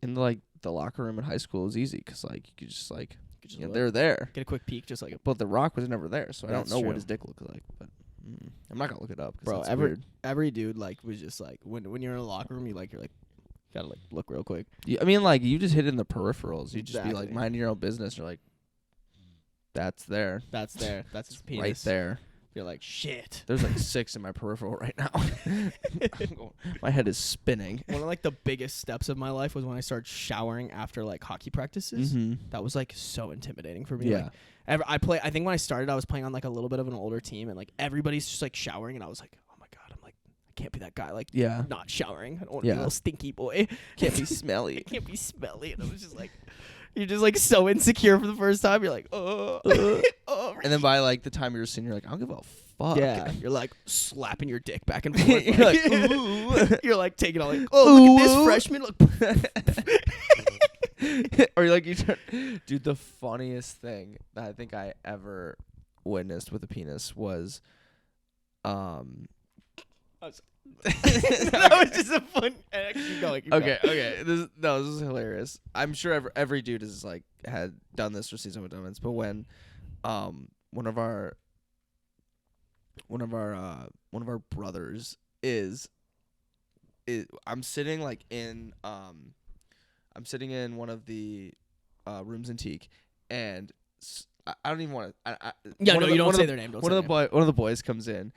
B: in the the locker room in high school was easy because like you could just like
A: Just
B: you know,
A: look,
B: they're there.
A: get a quick peek, just like
B: But The Rock was never there, so I don't
A: That's
B: know
A: true.
B: what his dick looked like. But I'm not gonna look it up. 'Cause
A: bro.
B: that's
A: Every
B: weird.
A: every dude like was just like when you're in a locker room, you're like gotta like look real quick.
B: I mean, like you just hit it in the peripherals. You just be like
A: Exactly.
B: minding your own business. You're like, that's there,
A: That's there. That's his penis.
B: right there.
A: You're like shit.
B: There's like 6 in my peripheral right now. My head is spinning.
A: One of like the biggest steps of my life was when I started showering after like hockey practices.
B: Mm-hmm.
A: That was like so intimidating for me.
B: Yeah.
A: Like, I think when I started, I was playing on like a little bit of an older team, and like everybody's just like showering, and I was like, oh my god, I'm like, I can't be that guy like
B: Yeah.
A: not showering. I don't want to be
B: Yeah.
A: a little stinky boy.
B: Can't be
A: I
B: smelly.
A: can't be smelly. And I was just like, you're just like so insecure for the first time. You're like, oh,
B: And then by like the time you're a senior, you're like, I don't give a fuck.
A: yeah, you're like slapping your dick back and forth.
B: You're like, ooh.
A: You're like taking all like, oh, look at this
B: Ooh.
A: freshman. Look.
B: Or like you turn, dude. The funniest thing that I think I ever witnessed with a penis was,
A: That was just a fun. Keep going. Keep
B: okay,
A: going.
B: okay. This is hilarious. I'm sure every dude has like had done this or seen someone done this. But when, one of our brothers is I'm sitting like in I'm sitting in one of the rooms in Teak, and I don't even want to.
A: Yeah, no, you don't say their name. Don't
B: One
A: say
B: of
A: their
B: one of the boys comes in,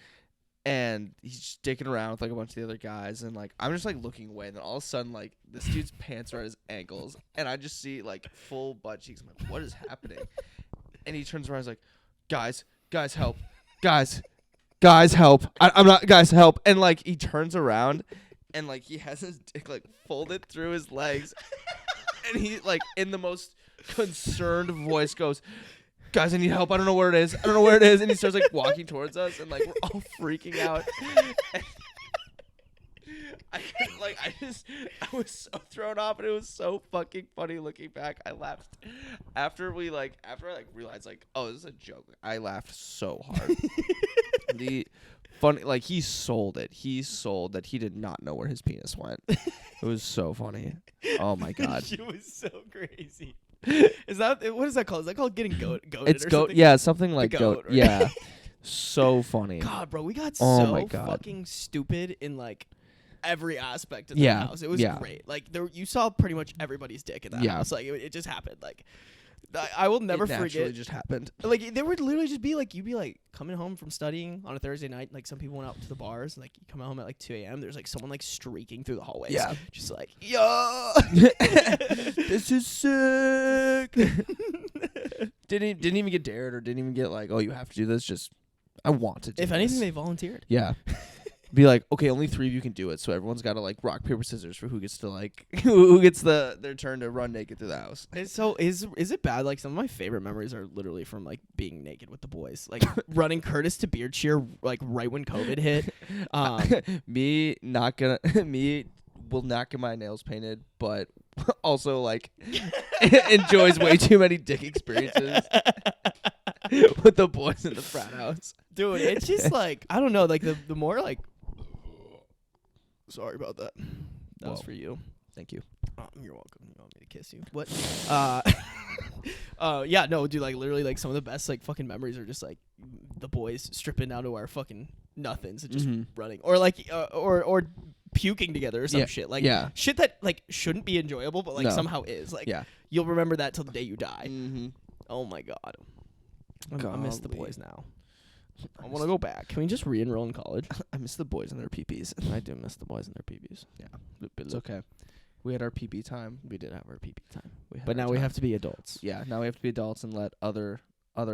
B: and he's just dicking around with like a bunch of the other guys, and like I'm just like looking away, and then all of a sudden like this dude's pants are at his ankles, and I just see like full butt cheeks. I'm like, what is happening? And he turns around, he's like, guys, help, guys, help! I'm not, guys, help! And like he turns around, and like he has his dick like folded through his legs, and he like in the most concerned voice goes, guys, I need help. I don't know where it is. And he starts like walking towards us, and like we're all freaking out. I was so thrown off, and it was so fucking funny looking back. I laughed after I realized like, oh, this is a joke. I laughed so hard. The funny, like he sold it. He sold that he did not know where his penis went. It was so funny. Oh my god.
A: It was so crazy. Is that what is that called? Is that called getting goated?
B: It's
A: or
B: goat.
A: something?
B: Yeah, something like
A: The
B: goat.
A: goat, right?
B: Yeah. So funny.
A: God, bro, we got
B: Oh
A: so
B: my God.
A: fucking stupid in like every aspect of
B: Yeah,
A: the house. It was
B: yeah.
A: great. Like you saw pretty much everybody's dick in that
B: Yeah.
A: house. Like it just happened. Like I will never
B: It naturally
A: forget.
B: just happened.
A: Like there would literally just be like you'd be like coming home from studying on a Thursday night. Like some people went out to the bars. And, like you come home at like 2 a.m. There's like someone like streaking through the hallways.
B: Yeah.
A: Just like yo.
B: This is sick. didn't even get dared or didn't even get like, oh, you have to do this. Just I want to do
A: If anything,
B: this.
A: they volunteered.
B: Yeah. Be like, okay, only 3 of you can do it, so everyone's got to like rock paper scissors for who gets to like who gets their turn to run naked through the house.
A: So is it bad? Like some of my favorite memories are literally from like being naked with the boys, like running Curtis to beard cheer, like right when COVID hit.
B: Me will not get my nails painted, but also like enjoys way too many dick experiences with the boys in the frat house.
A: Dude, it's just like I don't know, like the more like. Sorry about that. That was
B: Whoa.
A: for you.
B: Thank you.
A: You're welcome. You want me to kiss you? What? Yeah, no, dude. Like literally, like some of the best like fucking memories are just like the boys stripping down to our fucking nothings and just running, or like or puking together or some
B: Yeah,
A: shit. Like
B: yeah.
A: shit that like shouldn't be enjoyable, but like
B: No.
A: somehow is. Like
B: Yeah.
A: you'll remember that till the day you die.
B: Mm-hmm.
A: Oh my god. I miss the
B: Golly.
A: boys now. I want to go back. Can we just re-enroll in college?
B: I miss the boys and their peepees.
A: I do miss the boys and their peepees.
B: Yeah. It's okay. We had our PP time.
A: We did have our PP time,
B: We had
A: but
B: our
A: now we
B: time.
A: have to be adults.
B: Yeah, now we have to be adults and let other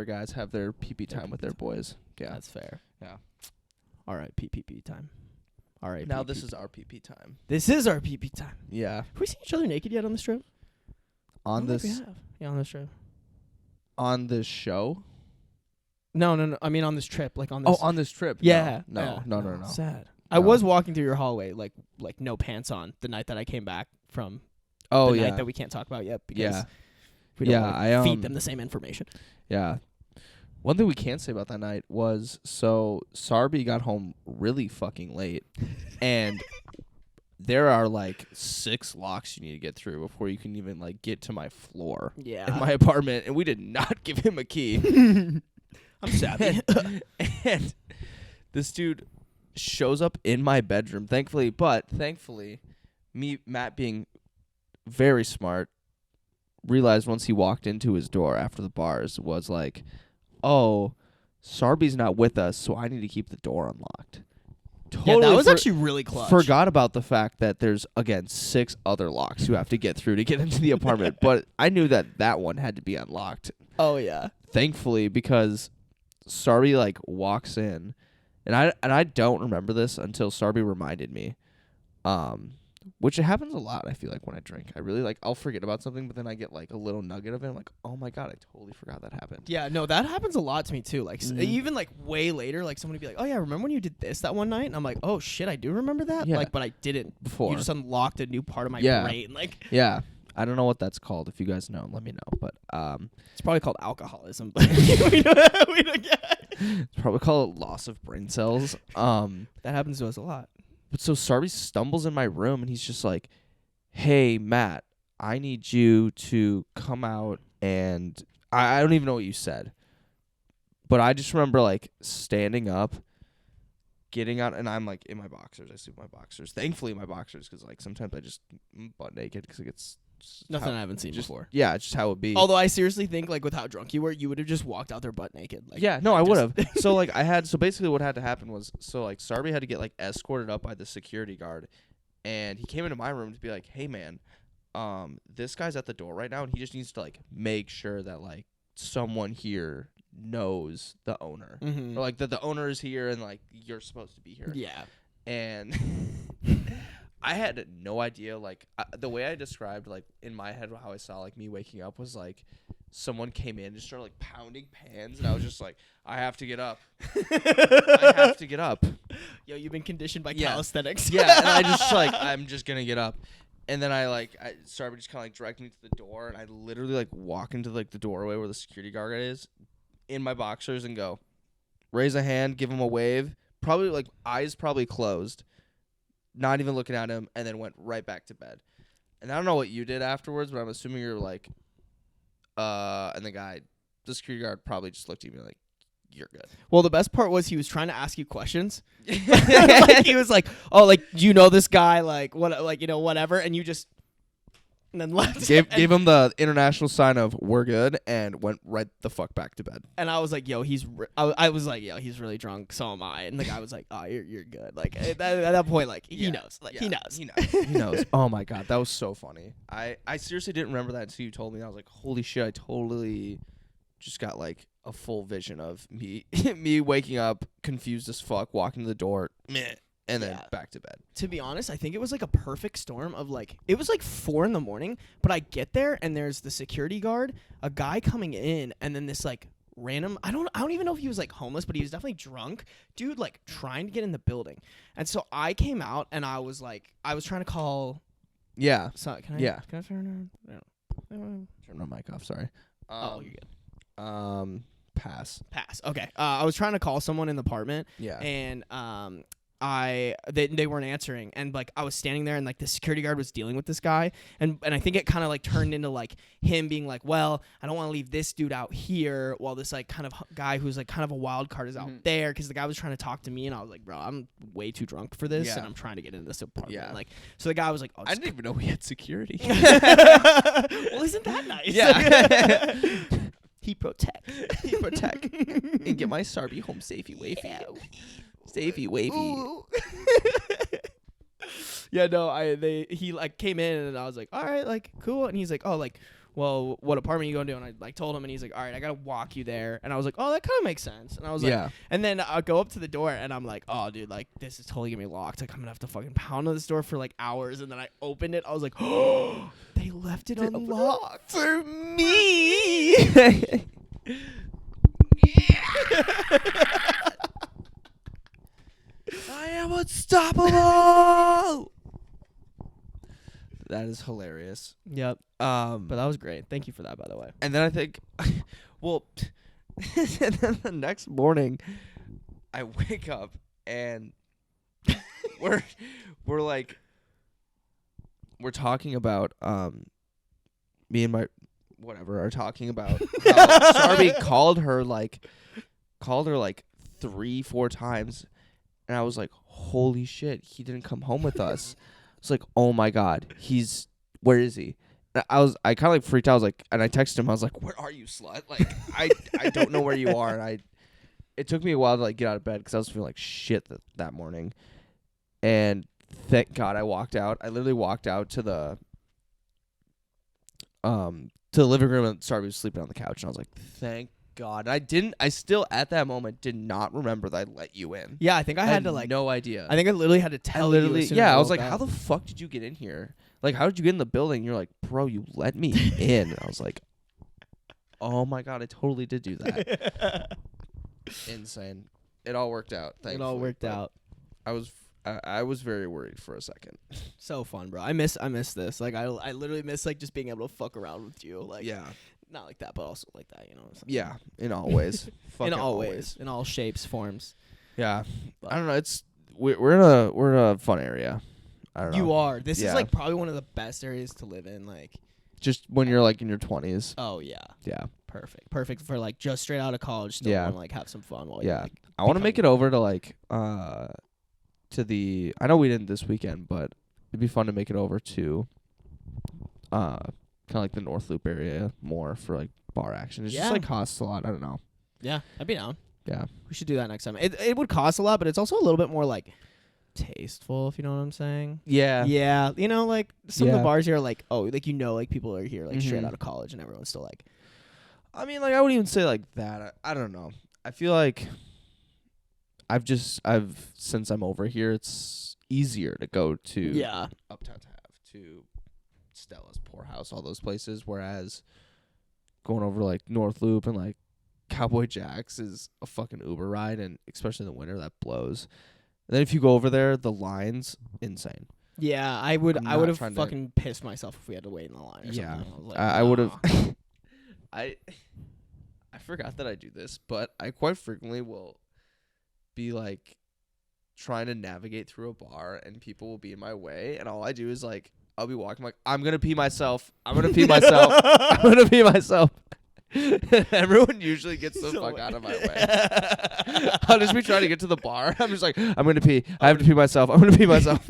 B: guys have their PP
A: Their
B: time with
A: PP
B: their
A: time.
B: boys. Yeah.
A: That's fair.
B: Yeah.
A: All right, PPP time. All right.
B: Now this is our PP time.
A: This is our PP time.
B: Yeah.
A: Have we seen each other naked yet on this trip? I
B: On
A: don't think
B: this
A: we have. Yeah, on this trip.
B: on this show?
A: No. I mean on this trip, like on this.
B: Oh, on this trip.
A: yeah.
B: No. No.
A: Sad.
B: No.
A: I was walking through your hallway, like no pants on, the night that I came back from.
B: Oh
A: the
B: yeah.
A: night that we can't talk about yet because
B: Yeah.
A: we don't
B: Yeah,
A: wanna
B: I,
A: feed them the same information.
B: Yeah. One thing we can't say about that night was Sarby got home really fucking late and there are like 6 locks you need to get through before you can even like get to my floor
A: Yeah.
B: in my apartment, and we did not give him a key.
A: I'm savvy.
B: And this dude shows up in my bedroom, thankfully, Matt being very smart, realized once he walked into his door after the bars was like, oh, Sarby's not with us, so I need to keep the door unlocked.
A: Yeah, that was actually really clutch.
B: Forgot about the fact that there's, again, 6 other locks you have to get through to get into the apartment, but I knew that one had to be unlocked.
A: Oh, yeah.
B: Thankfully, because Sarby like walks in, and I don't remember this until Sarby reminded me, which it happens a lot. I feel like when I drink, I really like I'll forget about something, but then I get like a little nugget of it. I'm like, oh my god, I totally forgot that happened.
A: Yeah, no, that happens a lot to me too. Like even like way later, like someone would be like, "Oh yeah, remember when you did this that one night?" And I'm like, "Oh shit, I do remember that."
B: Yeah.
A: Like, but I didn't
B: Before.
A: You just unlocked a new part of my brain. Like,
B: yeah, I don't know what that's called. If you guys know, let me know. But
A: it's probably called alcoholism. But we don't get.
B: It's probably called loss of brain cells.
A: That happens to us a lot.
B: But so Sarby stumbles in my room and he's just like, hey, Matt, I need you to come out and I don't even know what you said. But I just remember like standing up, getting out, and I'm like in my boxers. I sleep in my boxers. Thankfully, my boxers, because like sometimes I just butt naked because it gets
A: Nothing I haven't seen before.
B: Yeah, it's just how it be.
A: Although I seriously think like with how drunk you were, you would have just walked out there butt naked. Like,
B: yeah, no, I would have. So like so basically what had to happen was, so like Sarby had to get like escorted up by the security guard, and he came into my room to be like, hey man, this guy's at the door right now and he just needs to like make sure that like someone here knows the owner.
A: Mm-hmm.
B: Or like that the owner is here and like you're supposed to be here.
A: Yeah.
B: And I had no idea, like, the way I described, like, in my head how I saw, like, me waking up was, like, someone came in and started, like, pounding pans, and I was just like, I have to get up. I have to get up.
A: Yo, you've been conditioned by calisthenics.
B: Yeah, and I just, like, I'm just gonna get up. And then Sarby just kind of, like, dragged me to the door, and I literally, like, walk into, like, the doorway where the security guard is, in my boxers, and go, raise a hand, give him a wave, probably, like, eyes probably closed. Not even looking at him, and then went right back to bed. And I don't know what you did afterwards, but I'm assuming you're like, and the security guard probably just looked at me like, you're good.
A: Well, the best part was he was trying to ask you questions. Like, he was like, oh, like, do you know this guy? Like, what, like, you know, whatever. And you just, and then left.
B: Gave him the international sign of we're good, and went right the fuck back to bed.
A: And I was like, yo, I was like, yo, he's really drunk. So am I. And the guy was like, oh, you're good. Like, at that point, like, he knows. Like, he knows.
B: He knows. Oh my god, that was so funny. I seriously didn't remember that until you told me. I was like, holy shit, I totally just got like a full vision of me me waking up confused as fuck, walking to the door, meh, and then back to bed.
A: To be honest, I think it was like a perfect storm of like, it was like 4 a.m, but I get there and there's the security guard, a guy coming in, and then this like random, I don't even know if he was like homeless, but he was definitely drunk dude, like trying to get in the building. And so I came out and I was trying to call.
B: Yeah.
A: So can I turn on?
B: Turn my mic off, sorry.
A: Oh, you're good.
B: Pass.
A: Okay. I was trying to call someone in the apartment.
B: Yeah.
A: And they weren't answering, and like I was standing there and like the security guard was dealing with this guy, and I think it kind of like turned into like him being like, well, I don't want to leave this dude out here while this like kind of guy who's like kind of a wild card is out there, because the guy was trying to talk to me and I was like, bro, I'm way too drunk for this and I'm trying to get into this apartment.
B: Yeah.
A: Like, so the guy was like, oh,
B: I didn't even know we had security.
A: Well, isn't that nice?
B: Yeah.
A: He protect
B: And get my Sarby home safety wavy. Safety wavy.
A: Yeah, no, he like came in and I was like, all right, like cool. And he's like, oh, like, well, what apartment you going to? And I like told him, and he's like, all right, I gotta walk you there. And I was like, oh, that kind of makes sense. And I was like, and then I go up to the door and I'm like, oh, dude, like this is totally gonna be locked. Like I'm gonna have to fucking pound on this door for like hours. And then I opened it. I was like, oh, they left it unlocked for me.
B: I am unstoppable. That is hilarious.
A: Yep. But that was great. Thank you for that, by the way.
B: And then I think, well, and then the next morning, I wake up and we're like we're talking about me and my whatever are talking about how Sarby called her like 3-4 times, and I was like, holy shit, he didn't come home with us. It's like, oh my god, where is he? And I kind of like freaked out. I was like, and I texted him. I was like, where are you, slut? Like I don't know where you are. And it took me a while to like get out of bed because I was feeling like shit that morning. And thank God I walked out. I literally walked out to the living room, and Sarby was sleeping on the couch, and I was like, thank God. I still at that moment did not remember that I let you in.
A: Yeah, I think I had to like
B: no idea.
A: I think I literally had to tell you. As soon as
B: I was
A: woke
B: like,
A: up.
B: how the fuck did you get in here? Like, how did you get in the building? And you're like, bro, you let me in. And I was like, oh my God, I totally did do that. Insane. It all worked out. Thankfully.
A: It all worked out.
B: I was very worried for a second.
A: So fun, bro. I miss this. Like I literally miss like just being able to fuck around with you. Like
B: Yeah.
A: Not like that, but also like that, you know what I'm saying?
B: Yeah, in all ways.
A: In all ways. In all shapes, forms.
B: Yeah.
A: But
B: I don't know. We're in a fun area. I don't know.
A: you are. This
B: Yeah.
A: is like probably one of the best areas to live in. Like,
B: just when you're like in your 20s.
A: oh yeah,
B: Yeah.
A: perfect for like just straight out of college. Still
B: Yeah.
A: want to like have some fun while
B: Yeah.
A: you're like.
B: I want to make it over to like to the. I know we didn't this weekend, but it'd be fun to make it over to kind of like the North Loop area more for like bar action. It just like costs a lot. I don't know.
A: Yeah, I'd be down.
B: Yeah.
A: We should do that next time. It would cost a lot, but it's also a little bit more like tasteful, if you know what I'm saying.
B: Yeah.
A: Yeah, you know, like some of
B: Yeah.
A: the bars here are like, oh, like like people are here like straight
B: Mhm.
A: out of college, and everyone's still like,
B: I mean, like I wouldn't even say like that. I don't know. I feel like I've since I'm over here, it's easier to go to
A: yeah,
B: Uptown to Stella's Poorhouse, all those places. Whereas going over to like North Loop and like Cowboy Jack's is a fucking Uber ride, and especially in the winter that blows. And then if you go over there, the line's insane.
A: yeah. I would
B: I'm
A: have
B: not trying to-
A: fucking pissed myself if we had to wait in the line. Or
B: Yeah.
A: something. I was like,
B: I would have.
A: "Nah."
B: I forgot that I do this, but I quite frequently will be like trying to navigate through a bar, and people will be in my way, and all I do is like I'll be walking like I'm gonna pee myself. I'm gonna pee myself. I'm gonna pee myself. Everyone usually gets the fuck out of my way. I'll just be trying to get to the bar. I'm just like, I'm gonna pee. I have to pee myself. I'm gonna pee myself.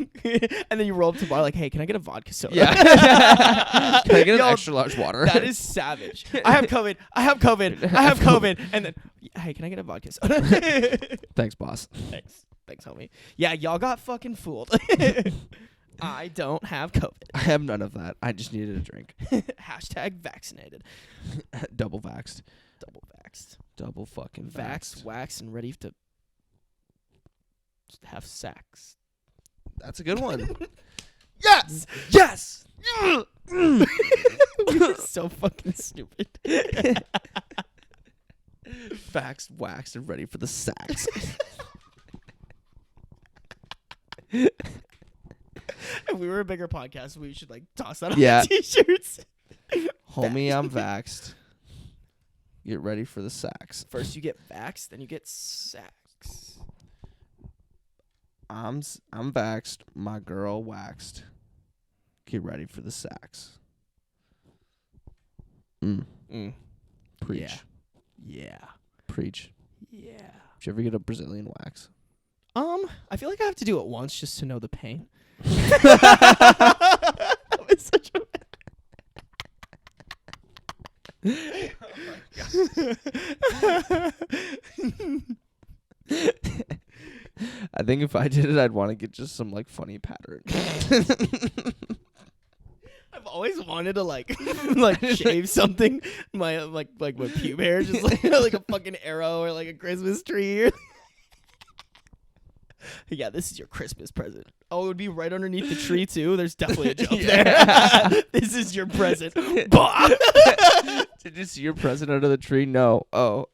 A: And then you roll up to the bar like, hey, can I get a vodka soda?
B: Yeah. Can I get an
A: Yo,
B: extra large water?
A: That is savage. I have COVID. I have COVID. And then, hey, can I get a vodka soda?
B: Thanks, boss.
A: Thanks, homie. Yeah, y'all got fucking fooled. I don't have COVID.
B: I have none of that. I just needed a drink.
A: Hashtag vaccinated.
B: Double vaxed.
A: Double vaxxed.
B: Double fucking
A: Vaxxed,
B: vaxxed.
A: waxed, and ready to have sex.
B: That's a good one. Yes! Yes!
A: You're so fucking stupid.
B: Vaxed, waxed, and ready for the sax.
A: If we were a bigger podcast, we should like toss that on
B: Yeah.
A: t-shirts.
B: Homie, I'm vaxed. Get ready for the sax.
A: First you get vaxxed, then you get sex.
B: I'm vaxed. My girl waxed. Get ready for the sax. Preach.
A: Yeah. Yeah.
B: Preach.
A: Yeah.
B: Did you ever get a Brazilian wax?
A: I feel like I have to do it once just to know the pain. It's such a
B: I think if I did it, I'd want to get just some like funny pattern.
A: I've always wanted to like like shave something. My like my pube hair, just like a fucking arrow or like a Christmas tree. Yeah, this is your Christmas present. Oh, it would be right underneath the tree too. There's definitely a joke there. This is your present. Bah!
B: Did you see your present under the tree? No. Oh.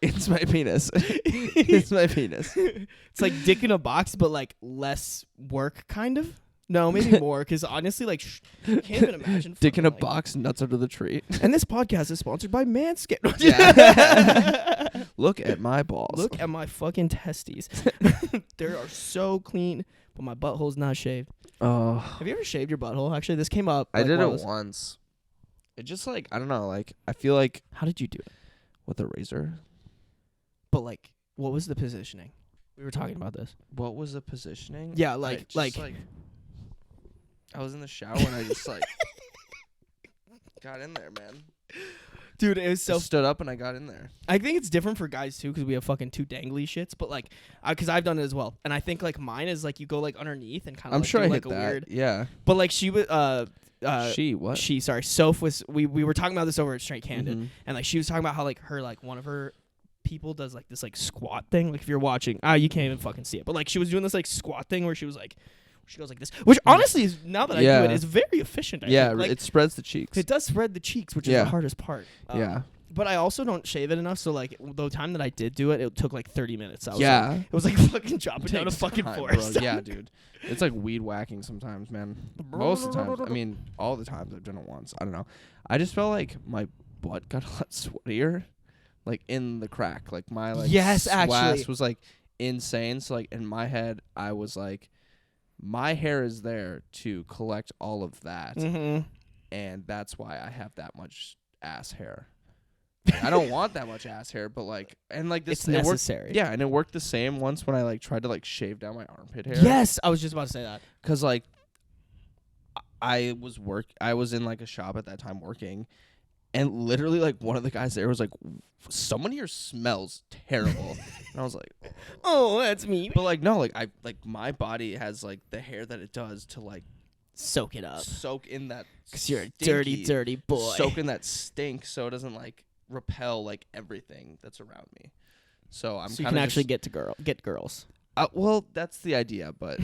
B: It's my penis. It's my penis.
A: It's like dick in a box, but like less work, kind of. No, maybe more. Because honestly, like, can't even imagine.
B: Dick in a
A: fucking, like-
B: box, nuts under the tree.
A: And this podcast is sponsored by Manscaped.
B: Yeah. Look at my balls.
A: Look at my fucking testes. They are so clean, but my butthole's not shaved.
B: Oh,
A: Have you ever shaved your butthole? Actually, this came up.
B: I
A: like,
B: did
A: while
B: it
A: was-
B: once. It just like I don't know. Like I feel like
A: How did you do it?
B: with a razor.
A: But like, what was the positioning? We were talking about this.
B: What was the positioning?
A: Yeah,
B: I
A: like,
B: just, I was in the shower and I just like got in there, man.
A: dude, it was so.
B: Just stood up and I got in there.
A: I think it's different for guys too, because we have fucking two dangly shits. But like, because I've done it as well, and I think like mine is like you go like underneath and kind of.
B: I'm
A: like,
B: sure
A: do,
B: I
A: like,
B: hit
A: a
B: that.
A: weird.
B: Yeah.
A: But like she was
B: What?
A: Soph was we were talking about this over at Straight Candid,
B: Mhm.
A: and like she was talking about how like her like one of her people does like this like squat thing. Like if you're watching, you can't even fucking see it, but like she was doing this like squat thing where she was like she goes like this, which honestly is now that I do
B: Yeah.
A: it is very efficient. I
B: Yeah,
A: think. Like,
B: it spreads the cheeks.
A: it does spread the cheeks, which is
B: Yeah.
A: the hardest part.
B: Yeah.
A: But I also don't shave it enough, so like the time that I did do it, it took like 30 minutes. I was
B: Yeah.
A: like, it was like fucking dropping down a
B: Takes
A: fucking
B: time,
A: forest.
B: bro. Yeah, dude. It's like weed whacking sometimes, man. Most of the times. I mean, all the times I've done it once. I don't know. I just felt like my butt got a lot sweatier, like in the crack. Like my like
A: Yes,
B: swass
A: actually.
B: was like insane. So like in my head, I was like, my hair is there to collect all of that,
A: Mm-hmm.
B: and that's why I have that much ass hair. I don't want that much ass hair, but like, and like this,
A: It's
B: it worked-
A: necessary.
B: yeah, and it worked the same once when I like tried to like shave down my armpit hair.
A: Yes, I was just about to say that.
B: Cause like I was in like a shop at that time working, and literally like one of the guys there was like, "Someone here smells terrible," and I was like,
A: Oh, that's me.
B: "But like no, like I like my body has like the hair that it does to like
A: Soak it up.
B: soak in that
A: Because you're a dirty,
B: stinky-
A: dirty boy.
B: soak in that stink, so it doesn't like repel like everything that's around me." So I'm
A: so you
B: kind
A: can
B: of
A: actually get girls.
B: well, that's the idea, but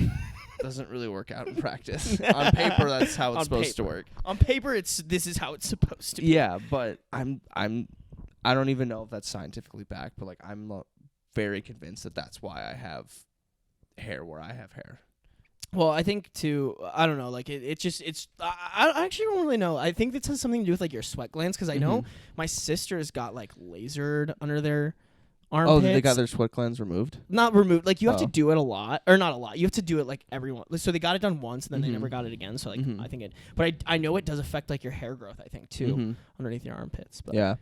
B: doesn't really work out in practice. On paper, that's how it's
A: On
B: supposed to
A: paper.
B: work.
A: On paper, this is how it's supposed to be.
B: Yeah, but I don't even know if that's scientifically backed, but like I'm very convinced that that's why I have hair where I have hair.
A: Well, I think too. I don't know. Like I actually don't really know. I think this has something to do with like your sweat glands, because I know
B: Mhm.
A: my sisters got like lasered under their
B: Oh,
A: armpits.
B: they got their sweat glands removed?
A: not removed. Like you have to
B: Oh.
A: do it a lot, or not a lot. You have to do it like everyone. So they got it done once, and then they
B: Mhm.
A: never got it again. So like
B: Mhm.
A: I think it. But I know it does affect like your hair growth. I think too
B: Mhm.
A: underneath your armpits. But
B: Yeah.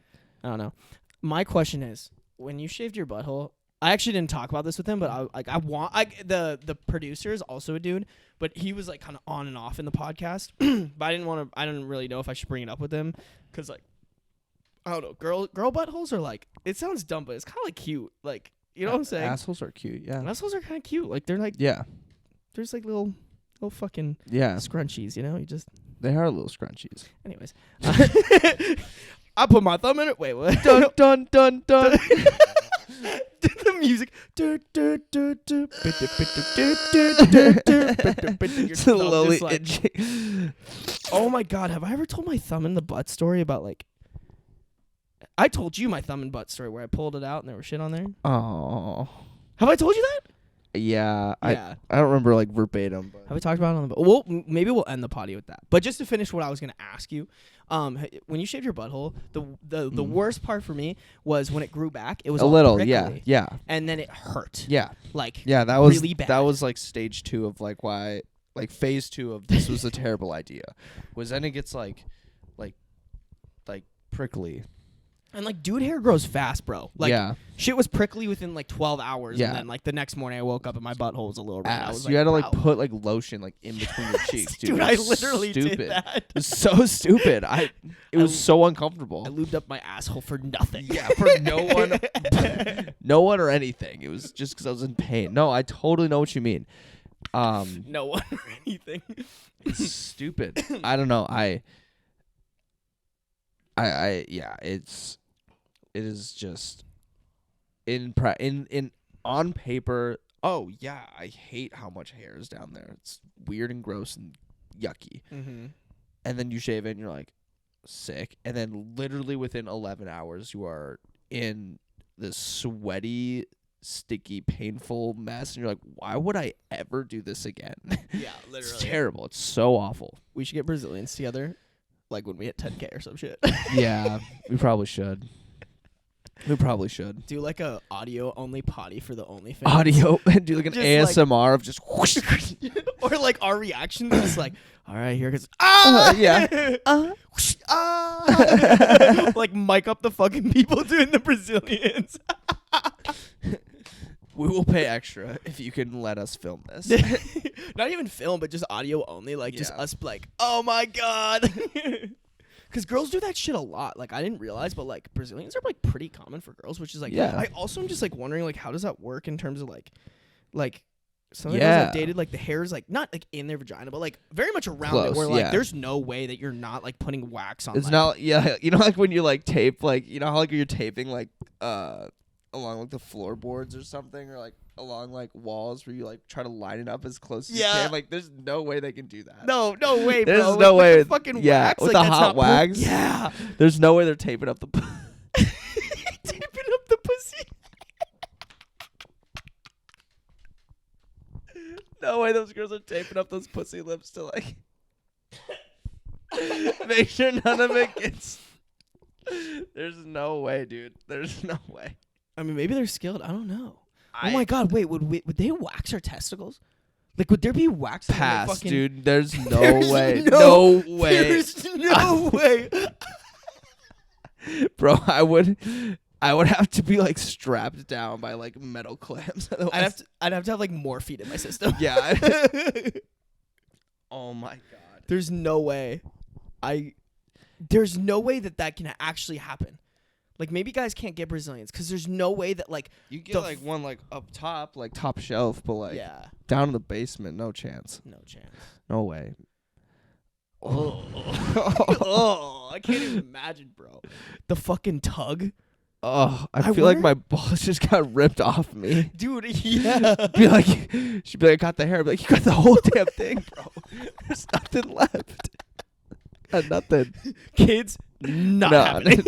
A: I don't know. My question is, when you shaved your butthole, I actually didn't talk about this with him, but the producer is also a dude, but he was like kind of on and off in the podcast. But I didn't really know if I should bring it up with him, because like I don't know, girl buttholes are like, it sounds dumb, but it's kind of like cute, like, you know what I'm saying?
B: Assholes are cute. Yeah.
A: Assholes are kind of cute, like they're like
B: Yeah.
A: there's like little fucking
B: Yeah.
A: scrunchies, you know? You just
B: They are little scrunchies.
A: anyways. I put my thumb in it. Wait, what?
B: Dun dun dun dun.
A: The music.
B: It's slowly itching.
A: Oh my god, have I ever told my thumb in the butt story about like I told you my thumb and butt story where I pulled it out and there was shit on there?
B: Oh.
A: Have I told you that?
B: Yeah.
A: Yeah.
B: I don't remember like verbatim, but
A: Have we talked about it on the well, maybe we'll end the potty with that. But just to finish what I was going to ask you, when you shaved your butthole, the worst part for me was when it grew back. It was
B: a
A: all
B: little,
A: prickly,
B: yeah.
A: and then it hurt.
B: Yeah.
A: Like
B: Yeah, that was
A: really bad.
B: that was like stage 2 of like why like phase 2 of this was a terrible idea. Was then it gets like prickly.
A: And like dude hair grows fast, bro. Like
B: yeah.
A: shit was prickly within like 12 hours,
B: Yeah.
A: and then like the next morning I woke up and my butthole was a little red. I
B: Ass.
A: was
B: You had to like
A: wow.
B: put like lotion like in between your cheeks, dude.
A: Dude,
B: It
A: I
B: was
A: literally
B: stupid.
A: did that.
B: It was so stupid. It was so uncomfortable.
A: I lubed up my asshole for nothing.
B: Yeah, for no one or anything. It was just because I was in pain. No, I totally know what you mean.
A: No one or anything.
B: It's stupid. I don't know. Yeah. It is just in on paper. Oh yeah, I hate how much hair is down there. It's weird and gross and yucky.
A: Mm-hmm.
B: And then you shave it, and you're like sick. And then literally within 11 hours, you are in this sweaty sticky, painful mess, and you're like, why would I ever do this again?
A: Yeah,
B: It's terrible. It's so awful.
A: We should get Brazilians together, like when we hit 10K or some shit.
B: Yeah, we probably should. We probably should.
A: Do like a audio only potty for the OnlyFans.
B: Audio and do like an
A: Just
B: ASMR of just whoosh.
A: Or like our reaction is like, all right, here goes. Ah,
B: yeah.
A: Whoosh, ah. Like mic up the fucking people doing the Brazilians.
B: We will pay extra if you can let us film this.
A: Not even film, but just audio only. Like just
B: Yeah.
A: us like, oh my god. Because girls do that shit a lot. Like I didn't realize, but like Brazilians are like pretty common for girls, which is like,
B: Yeah.
A: I also am just like wondering like how does that work in terms of like some of the
B: Yeah.
A: girls I've dated, like the hair is like not like in their vagina, but like very much around
B: Close,
A: it. Where like
B: yeah.
A: there's no way that you're not like putting wax on.
B: It's
A: like,
B: not, yeah, you know, like when you like tape, like, you know how like you're taping like along like the floorboards or something, or like along like walls where you like try to line it up as close as you
A: Yeah.
B: can. Like there's no way they can do that.
A: No way,
B: There's
A: bro.
B: no
A: With
B: way.
A: the fucking
B: Yeah,
A: wax,
B: with
A: like,
B: the
A: that's
B: hot
A: not
B: wax.
A: Yeah.
B: There's no way they're taping up the
A: Taping up the pussy.
B: No way those girls are taping up those pussy lips to like make sure none of it gets. There's no way, dude. There's no way.
A: I mean, maybe they're skilled. I don't know.
B: I
A: Oh my god, wait, would they wax our testicles? Like, would there be wax? in their
B: pass,
A: fucking...
B: dude. There's no
A: There's
B: way.
A: no-
B: No way.
A: There's no way.
B: Bro, I would have to be like strapped down by like metal clamps.
A: I'd have to have like morphine in my system.
B: Yeah. Oh my god.
A: There's no way. There's no way that can actually happen. Like maybe guys can't get Brazilians because there's no way that like
B: You get like one like up top, like top shelf, but like
A: yeah,
B: down in the basement, no chance.
A: no chance.
B: No way.
A: Oh, I can't even imagine, bro. The fucking tug,
B: Oh, I
A: I
B: feel like
A: wonder-
B: my balls just got ripped off me.
A: dude. Yeah.
B: Be like, she'd be like, I got the hair. I'd be like, you got the whole damn thing, bro. There's nothing left. Nothing.
A: Kids, not
B: No.
A: happening.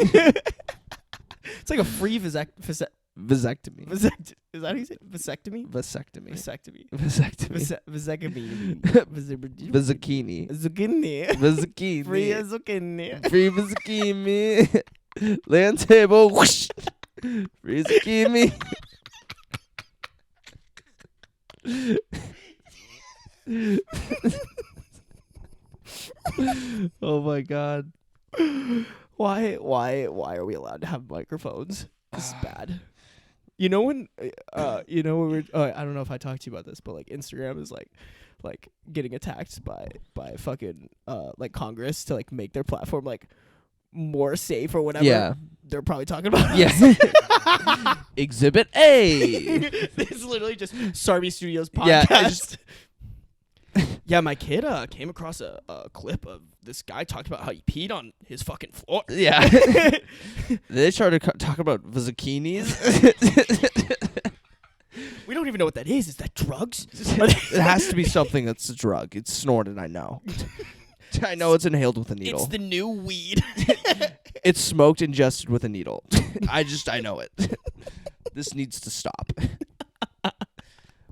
A: It's like a free vasectomy.
B: Vasectomy.
A: Is that how you say it? Vasectomy?
B: Vasectomy.
A: Vasectomy.
B: Vasectomy.
A: Vasectomy.
B: Vaszucchini.
A: Zucchini.
B: Vaszucchini.
A: Free zucchini.
B: Free zucchini. Land table. Whoosh. Free zucchini. Oh my god.
A: Why are we allowed to have microphones? This is bad. You know when when we're I don't know if I talked to you about this, but like Instagram is like getting attacked by fucking like Congress to like make their platform like more safe or whatever.
B: Yeah.
A: They're probably talking about us.
B: Yeah. Exhibit A.
A: It's literally just Sarby Studios
B: Yeah, I
A: podcast. Yeah, my kid came across a clip of this guy talking about how he peed on his fucking floor.
B: Yeah. They started talking about zucchinis.
A: We don't even know what that is. Is that drugs?
B: It has to be something that's a drug. It's snorted, I know. I know it's inhaled with a needle.
A: It's the new weed.
B: It's smoked, ingested with a needle. I know it. This needs to stop.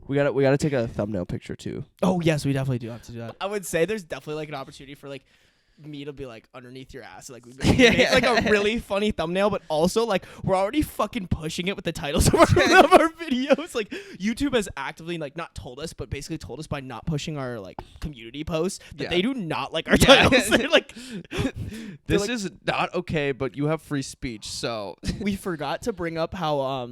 B: We gotta take a thumbnail picture too.
A: Oh yes, we definitely do have to do that. I would say there's definitely like an opportunity for like me to be like underneath your ass, like we make like a really funny thumbnail, but also like we're already fucking pushing it with the titles of our videos. Like YouTube has actively like not told us, but basically told us by not pushing our like community posts that they do not like our titles. They're like,
B: this is not okay, but you have free speech, so
A: we forgot to bring up how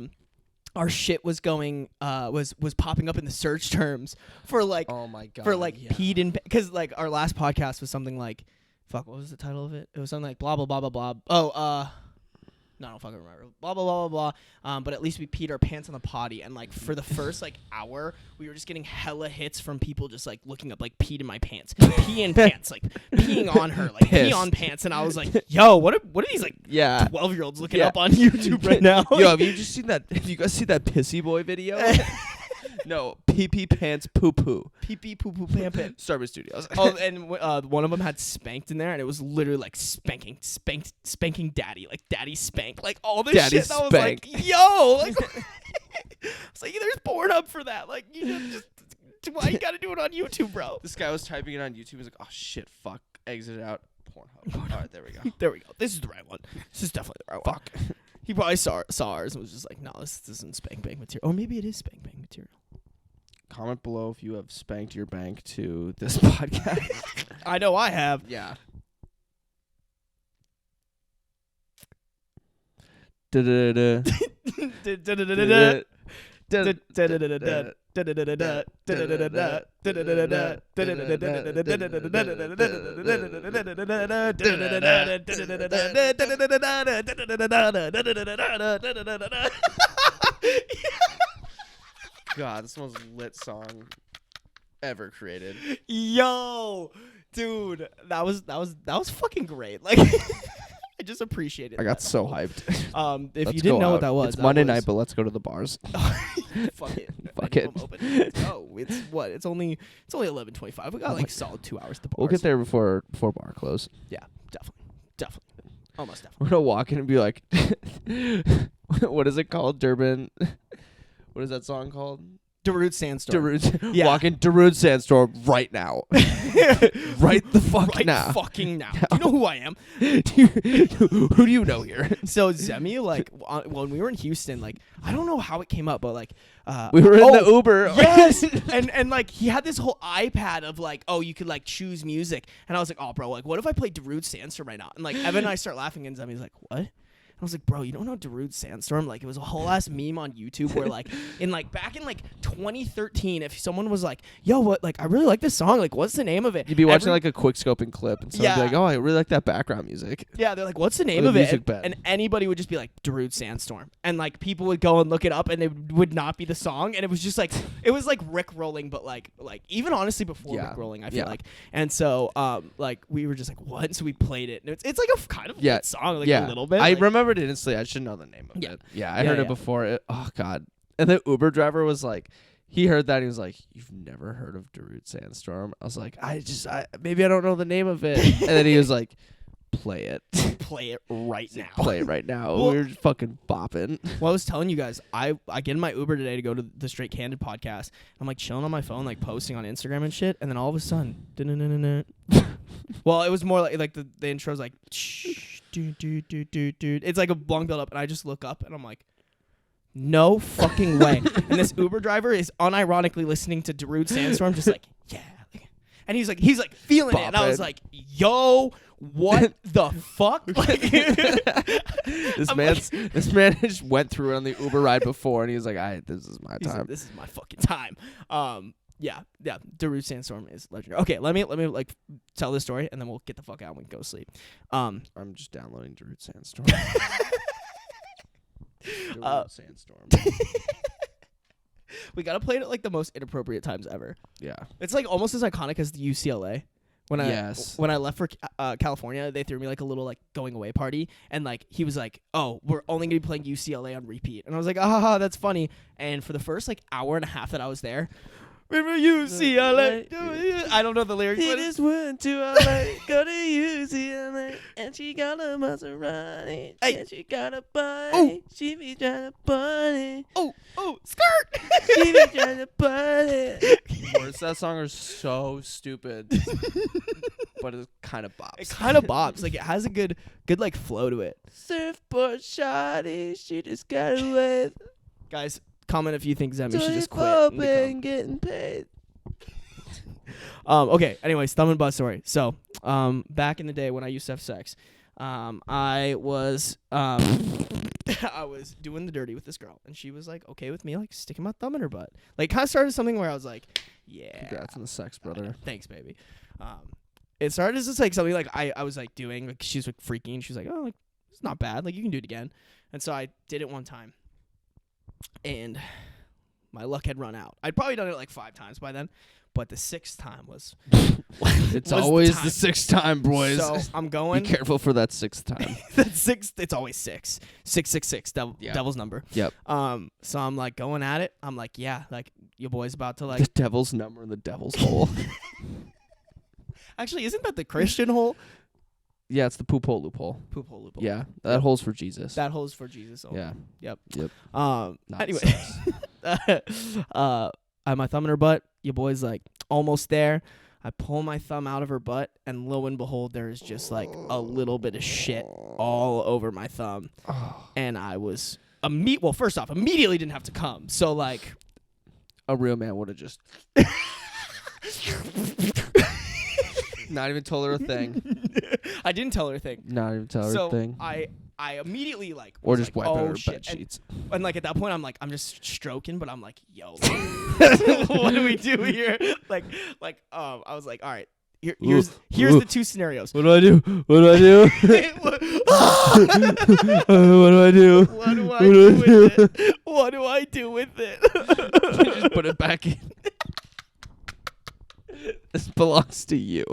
A: our shit was going was popping up in the search terms for like
B: oh my god,
A: for like peed in, because like our last podcast was something like fuck, what was the title of it? It was something like blah blah blah blah blah. Oh no, I don't fucking remember. Blah blah blah blah blah. But at least we peed our pants on the potty, and like for the first like hour, we were just getting hella hits from people just like looking up like peed in my pants, pee in pants, like peeing on her, like pee on pants, and I was like, yo, what are these like 12-year-olds looking up on YouTube right now?
B: Yo, have you just seen that? Have you guys seen that pissy boy video? No, pee pee pants poo poo.
A: Pee pee poo poo pam pam.
B: Sarby Studios.
A: Oh, and one of them had spanked in there, and it was literally like spanking daddy, like daddy spank, like all this
B: Daddy
A: shit. And I was like,
B: spank.
A: yo, like It's like there's Pornhub for that. Like you just why you gotta do it on YouTube, bro?
B: This guy was typing it on YouTube. He's like, oh shit, fuck, exit it out. Pornhub. All right, there we go.
A: There we go. This is the right one. This is definitely the right one.
B: Fuck.
A: He probably saw ours and was just like, no, this isn't spank bank material. Or maybe it is spank bank material.
B: Comment below if you have spanked your bank to this podcast.
A: I know I have.
B: Yeah. Da-da-da-da. God, this is the most lit song ever created.
A: Yo, dude, that was fucking great. Like, I just appreciate it.
B: I got so hyped.
A: If
B: Let's
A: you didn't
B: go
A: know what
B: out.
A: that was,
B: It's
A: that
B: Monday
A: was-
B: night, but let's go to the bars.
A: Fuck it.
B: Fuck it.
A: Let's go. It's what? It's only 11:25. We got like solid 2 hours to bars.
B: We'll get there before bar close.
A: Yeah, definitely, almost definitely.
B: We're gonna walk in and be like, what is it called? Durban. What is that song called?
A: Darude Sandstorm.
B: Darude.
A: Yeah.
B: Walk in Darude Sandstorm right now. Right the fuck
A: right
B: now.
A: fucking now. Do you know who I am?
B: Who do you know here?
A: So Zemmy, like when we were in Houston, like I don't know how it came up, but like
B: We were in the Uber.
A: Yes, and like he had this whole iPad of like, oh, you could like choose music, and I was like, oh, bro, like what if I played Darude Sandstorm right now? And like Evan and I start laughing, and Zemmy's like, what? I was like, bro, you don't know Darude Sandstorm? Like, it was a whole ass meme on YouTube where, like, back in 2013, if someone was like, yo, what, like, I really like this song. Like, what's the name of it?
B: You'd be watching like a quick scoping clip, and someone would be
A: Yeah.
B: like, oh, I really like that background music.
A: Yeah, they're like, what's the name
B: the
A: of it?
B: music bed.
A: And anybody would just be like, Darude Sandstorm. And, like, people would go and look it up, and it would not be the song. And it was just, like, it was, like, Rick rolling, but, like even honestly before
B: Yeah.
A: Rick rolling, I feel
B: Yeah.
A: like. And so, like, we were just like, what? And so we played it. And it's like a kind of
B: Yeah.
A: lit song, like,
B: Yeah.
A: a little bit.
B: I
A: like,
B: remembered it instantly. I should know the name of
A: Yeah.
B: it. Yeah, I
A: Yeah,
B: heard
A: yeah.
B: it before. Oh, God. And the Uber driver was like, he heard that. And he was like, you've never heard of Darude Sandstorm? I was like, maybe I don't know the name of it. And then he was like, play it.
A: play it right now.
B: Play it right now.
A: Well-
B: we were just fucking bopping.
A: Well, I was telling you guys, I get in my Uber today to go to the Straight Candid podcast. I'm like chilling on my phone, like posting on Instagram and shit, and then all of a sudden, well, it was more like the intro's like, it's like a long build up, and I just look up and I'm like, no fucking way. And this Uber driver is unironically listening to Darude Sandstorm, just like, yeah. And he's like feeling it, and I was
B: Bopping.
A: like, yo, what the fuck? Like,
B: This man just went through it on the Uber ride before, and he was like, this is my
A: He said,
B: time.
A: this is my fucking time. Yeah. Darude Sandstorm is legendary. Okay, let me like tell this story, and then we'll get the fuck out and we can go sleep.
B: I'm just downloading Darude Sandstorm. Darude Sandstorm.
A: We gotta play it at like the most inappropriate times ever.
B: Yeah.
A: It's like almost as iconic as the UCLA. When I left for California, they threw me like a little like going away party, and like he was like, "Oh, we're only gonna be playing UCLA on repeat," and I was like, "Ah, that's funny." And for the first like hour and a half that I was there, remember UCLA? I don't know the lyrics.
B: He
A: But
B: just went to LA, go to UCLA, and she got a Maserati,
A: Hey.
B: and she got a body.
A: Ooh.
B: She be trying to party.
A: oh, skirt.
B: She be trying to party. Words to that song are so stupid, but it kind of bops.
A: It kind of bobs. Like it has a good like flow to it.
B: Surfboard shawty, she just got away.
A: Guys, comment if you think Zemmy should just quit. in the com-
B: Getting paid.
A: Okay. Anyways, thumb and butt story. So, back in the day when I used to have sex, I was I was doing the dirty with this girl, and she was like okay with me like sticking my thumb in her butt. Like kind of started something where I was like, yeah.
B: Congrats on the sex, brother.
A: Thanks, baby. It started as just like something like I was like doing, like she's like freaking, and she was like, oh, like it's not bad, like you can do it again. And so I did it one time, and my luck had run out. I'd probably done it like 5 times by then, but the 6th time was
B: It's
A: was
B: always
A: time.
B: the 6th time, boys.
A: So I'm
B: Be
A: going.
B: careful for that 6th time.
A: The 6th, it's always 6. 666,
B: Yeah.
A: devil's number.
B: Yep.
A: So I'm like going at it. I'm like, yeah, like your boy's about to like.
B: The devil's number in the devil's hole.
A: Actually, isn't that the Christian hole?
B: Yeah, it's the poop hole loophole.
A: Poop hole loophole.
B: Yeah, that hole's for Jesus.
A: That hole's for Jesus only.
B: Yeah.
A: Yep.
B: Not
A: Anyway.
B: sus.
A: I have my thumb in her butt. Your boy's like almost there. I pull my thumb out of her butt, and lo and behold, there is just like a little bit of shit all over my thumb. And I was well, first off, immediately didn't have to come. So like,
B: A real man would have just not even told her a thing.
A: I didn't tell her a thing.
B: Not even tell her
A: So
B: a thing.
A: I immediately like
B: Or
A: was
B: just
A: like,
B: wipe out
A: oh,
B: her
A: shit.
B: bed sheets.
A: And like at that point, I'm just stroking, but I'm like, yo, what do we do here? Like, I was like, all right, here's the two scenarios.
B: What do I do? What do I do? What do I do?
A: What do I do with it? What do I do with it?
B: You just put it back in. This belongs to you.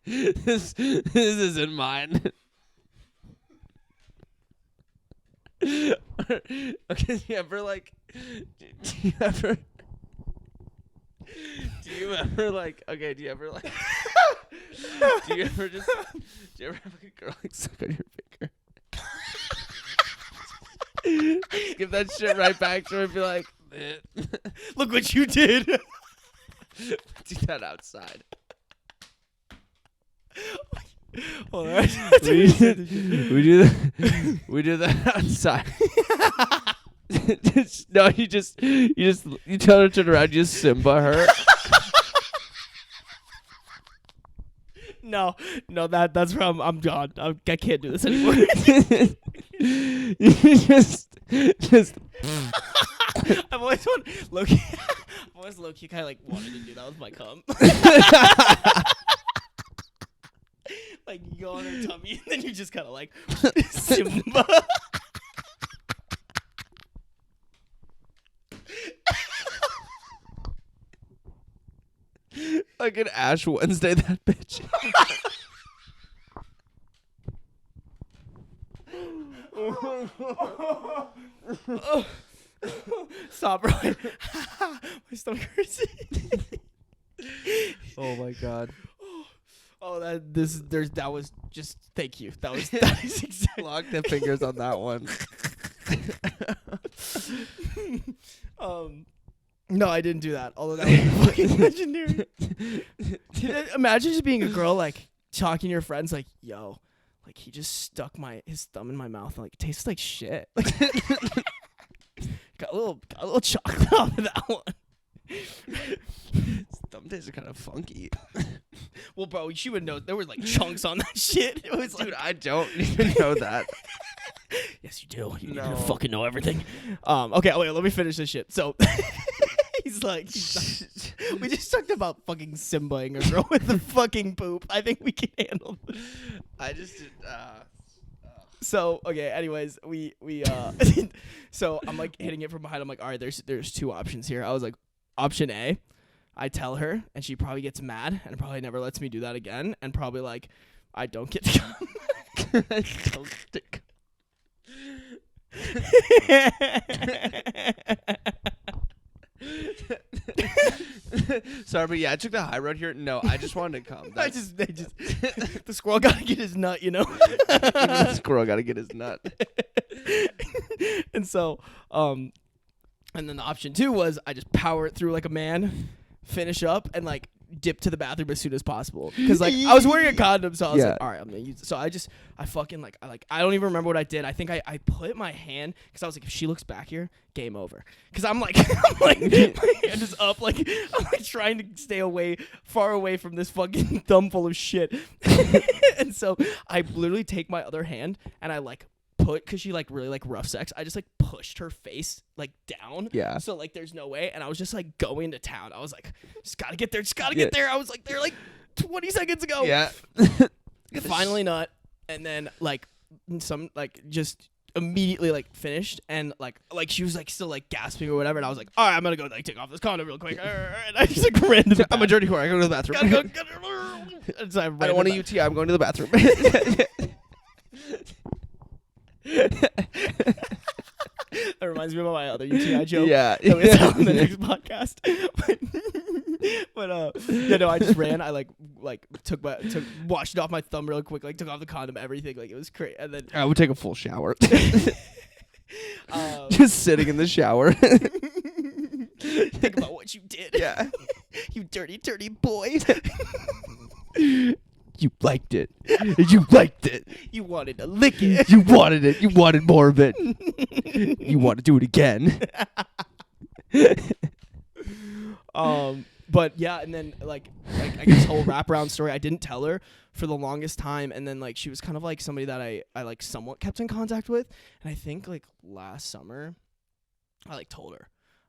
B: This isn't mine. Okay, do you ever like? Do you ever like? Okay, do you ever like? Do you ever have like a girl like suck on your finger? Just give that shit right back to her and be like,
A: Look what you did.
B: do that outside.
A: All right.
B: We do that outside. You tell her to turn around, you just Simba her.
A: No, that's from I'm gone. I can't do this anymore.
B: You just
A: I've always low-key kind of like wanted to do that with my cum. Like you go on her tummy and then you just kind of like Simba.
B: like an Ash Wednesday, that bitch.
A: Stop, Ryan. My stomach hurts.
B: Oh my god.
A: Oh, that was just thank you. That is exactly.
B: Lock the fingers on that one.
A: No, I didn't do that. Although that was fucking legendary. Imagine just being a girl like talking to your friends like, "Yo, like he just stuck his thumb in my mouth and like it tastes like shit." Like, got a little chocolate off of that one.
B: Thumb tastes are kind of funky.
A: Well, bro, she would know. There were like chunks on that shit. It was
B: Dude,
A: like,
B: I don't even know that.
A: yes, you do. You
B: No.
A: fucking know everything. Okay, wait, let me finish this shit. So he's like, we just talked about fucking simba-ing a girl with the fucking poop. I think we can handle this.
B: I just did,
A: So okay, anyways, we so I'm like hitting it from behind. I'm like, all right, there's two options here. I was like, option A, I tell her and she probably gets mad and probably never lets me do that again and probably like I don't get to come.
B: Sorry, but yeah, I took the high road here. No, I just wanted to come.
A: They just the squirrel gotta get his nut, you know.
B: Even the squirrel gotta get his nut.
A: And so, and then the option 2 was I just power it through like a man, finish up, and like dip to the bathroom as soon as possible. Because like I was wearing a condom, so I was like, all right, I'm gonna use it. So I fucking I don't even remember what I did. I think I put my hand because I was like, if she looks back here, game over. Because I'm like my hand is up, like I'm like trying to stay far away from this fucking thumb full of shit. And so I literally take my other hand and I like because she like really like rough sex, I just like pushed her face like down.
B: Yeah.
A: So like there's no way, and I was just like going to town. I was like, just gotta get there, get there. I was like there like 20 seconds ago.
B: Yeah.
A: Finally nut, and then like some like just immediately like finished, and like she was like still like gasping or whatever, and I was like, all right, I'm gonna go like take off this condom real quick, and I just like ran to the
B: I'm a dirty whore. I go to the bathroom.
A: So I
B: don't want a UTI. I'm going to the bathroom.
A: That reminds me of my other UTI joke.
B: Yeah.
A: That we tell on the next podcast. But yeah, no, I just ran. I like washed it off my thumb real quick, like took off the condom, everything. Like it was crazy. And then
B: I would take a full shower.
A: um,
B: Just sitting in the shower.
A: think about what you did.
B: Yeah.
A: You dirty, dirty boy.
B: You liked it. You liked it.
A: You wanted to lick it.
B: You wanted it. You wanted more of it. You want to do it again.
A: But yeah, and then like I guess whole wraparound story. I didn't tell her for the longest time, and then like she was kind of like somebody that I like somewhat kept in contact with, and I think like last summer, I like told her,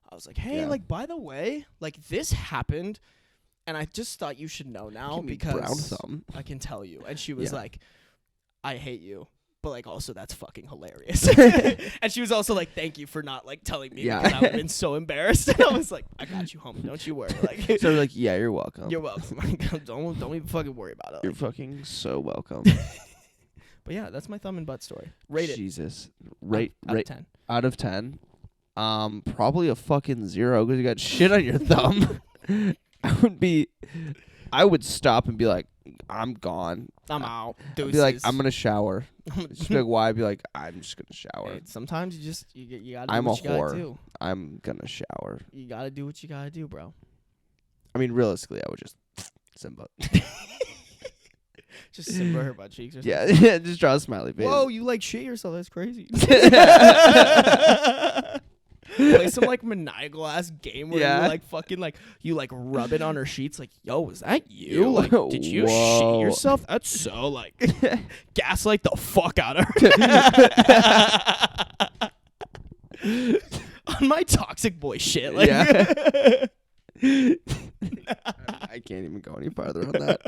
A: I was like, hey,
B: Yeah.
A: like by the way, like this happened, and I just thought you should know now
B: Give me
A: because
B: brown thumb.
A: I can tell you. And she was
B: Yeah.
A: like, I hate you. But like also that's fucking hilarious. And she was also like, thank you for not like telling me
B: Yeah.
A: because I would have been so embarrassed. And I was like, I got you, homie. Don't you worry. Like
B: So like, yeah, you're welcome.
A: you're welcome. Like, don't even fucking worry about it.
B: You're
A: Like,
B: fucking so welcome.
A: but yeah, that's my thumb and butt story. Rate it.
B: Jesus.
A: Out of 10.
B: Out of 10. Probably a fucking 0 because you got shit on your thumb. I would stop and be like, I'm gone.
A: I'm out.
B: I'd be like,
A: Deuces.
B: I'm gonna shower. Just be like, why? I'd be like, I'm just gonna shower.
A: Hey, sometimes you just you gotta do
B: I'm a
A: what you gotta
B: whore.
A: do.
B: I'm gonna shower.
A: You gotta do what you gotta do, bro.
B: I mean, realistically, I would just Simba.
A: Just simmer her butt cheeks or something.
B: Yeah, yeah, just draw a smiley face.
A: Whoa, you like shit yourself. That's crazy. Play some like maniacal ass game where
B: Yeah.
A: you like fucking like you like rub it on her sheets like, yo, was that you?
B: Ew.
A: Like, did you
B: Whoa.
A: shit yourself? That's so like gaslight the fuck out of her. On my toxic boy shit. Like
B: Yeah. I can't even go any farther on that.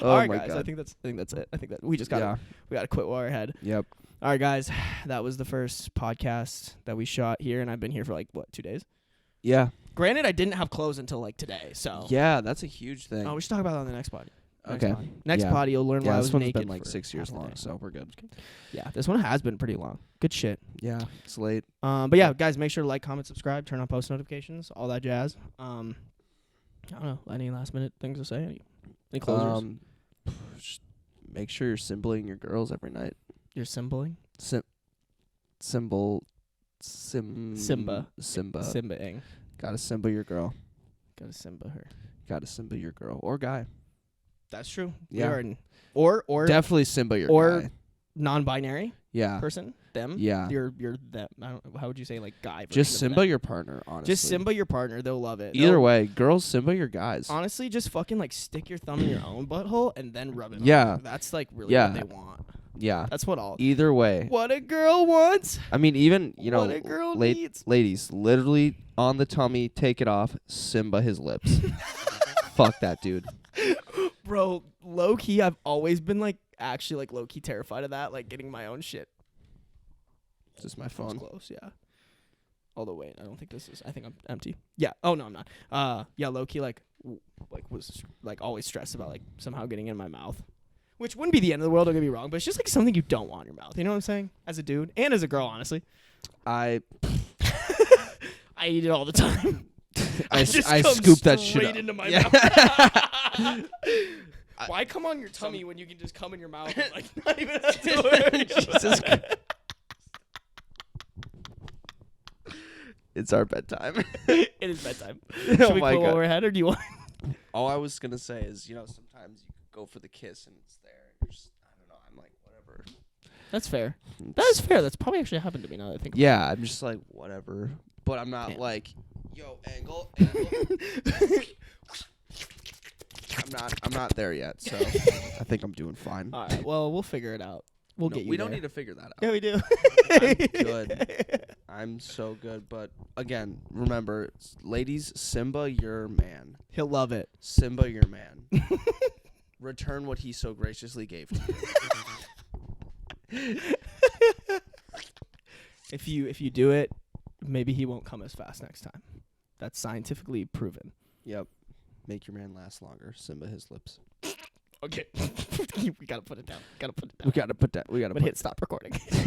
B: Oh
A: all right,
B: my
A: guys.
B: god.
A: I think that's it. I think that we just got
B: Yeah.
A: we gotta quit while we're ahead.
B: Yep.
A: All right, guys. That was the first podcast that we shot here, and I've been here for like what, 2 days?
B: Yeah.
A: Granted, I didn't have clothes until like today, so
B: Yeah, that's a huge thing.
A: oh, we should talk about that on the next pod.
B: Okay.
A: Next
B: Yeah.
A: pod, you'll learn why I
B: Yeah,
A: was
B: this one's
A: naked
B: been like
A: for
B: 6 years
A: half the
B: long,
A: day.
B: so we're good.
A: Yeah, this one has been pretty long. Good shit.
B: Yeah, it's late.
A: But yeah, guys, make sure to like, comment, subscribe, turn on post notifications, all that jazz. I don't know. Any last minute things to say? Any closers?
B: Just make sure you're symboling your girls every night.
A: You're symboling?
B: Simba.
A: Simba-ing.
B: Gotta Simba your girl.
A: Gotta Simba her.
B: Gotta Simba your girl or guy.
A: That's true.
B: Yeah.
A: Or
B: Definitely Simba your
A: or
B: guy.
A: non-binary
B: Yeah.
A: person. Them.
B: Yeah.
A: You're them. I don't know. How would you say like guy?
B: Just
A: version of
B: Simba
A: them?
B: your partner, honestly.
A: Just Simba your partner. They'll love it.
B: Either
A: They'll-
B: way, girls Simba your guys.
A: Honestly, just fucking like stick your thumb in your own butthole and then rub it on.
B: Yeah.
A: That's like really
B: Yeah.
A: what they want.
B: Yeah.
A: That's what all.
B: Either way.
A: What a girl wants.
B: I mean, even,
A: What a girl needs.
B: ladies, literally on the tummy, take it off, Simba his lips. Fuck that dude.
A: Bro, low key, I've always been like actually like low key terrified of that, like getting my own shit.
B: It's just my
A: It's
B: phone.
A: close, yeah. Although wait, I don't think this is. I think I'm empty. Yeah. Oh no, I'm not. Yeah, low key like was like always stressed about like somehow getting in my mouth, which wouldn't be the end of the world. Don't get me wrong, but it's just like something you don't want in your mouth. You know what I'm saying? As a dude and as a girl, honestly,
B: I
A: I eat it all the time.
B: I
A: just
B: I
A: come
B: scoop that shit
A: straight
B: up.
A: into my
B: Yeah.
A: mouth. Why come on your tummy when you can just come in your mouth and like not even have to worry?
B: Jesus Christ. It's our bedtime.
A: It is bedtime.
B: Oh
A: Should we
B: my
A: quit while
B: God.
A: we're ahead, or do you want?
B: All I was gonna say is, sometimes you go for the kiss and it's there. You're just, I don't know. I'm like, whatever.
A: That's fair. That is fair. That's probably actually happened to me now that I think.
B: Yeah, I'm just like, whatever. But I'm not
A: Damn.
B: like, yo, angle. I'm not there yet, so I think I'm doing fine.
A: All right. Well, we'll figure it out. We'll
B: No,
A: get you.
B: we don't
A: there.
B: need to figure that out.
A: Yeah, we do.
B: I'm good. I'm so good. But again, remember, ladies, Simba, your man.
A: He'll love it.
B: Simba, your man. Return what he so graciously gave to you.
A: If you do it, maybe he won't come as fast next time. That's scientifically proven.
B: Yep. Make your man last longer. Simba his lips.
A: Okay. We gotta put it down.
B: We gotta put that.
A: But hit stop recording.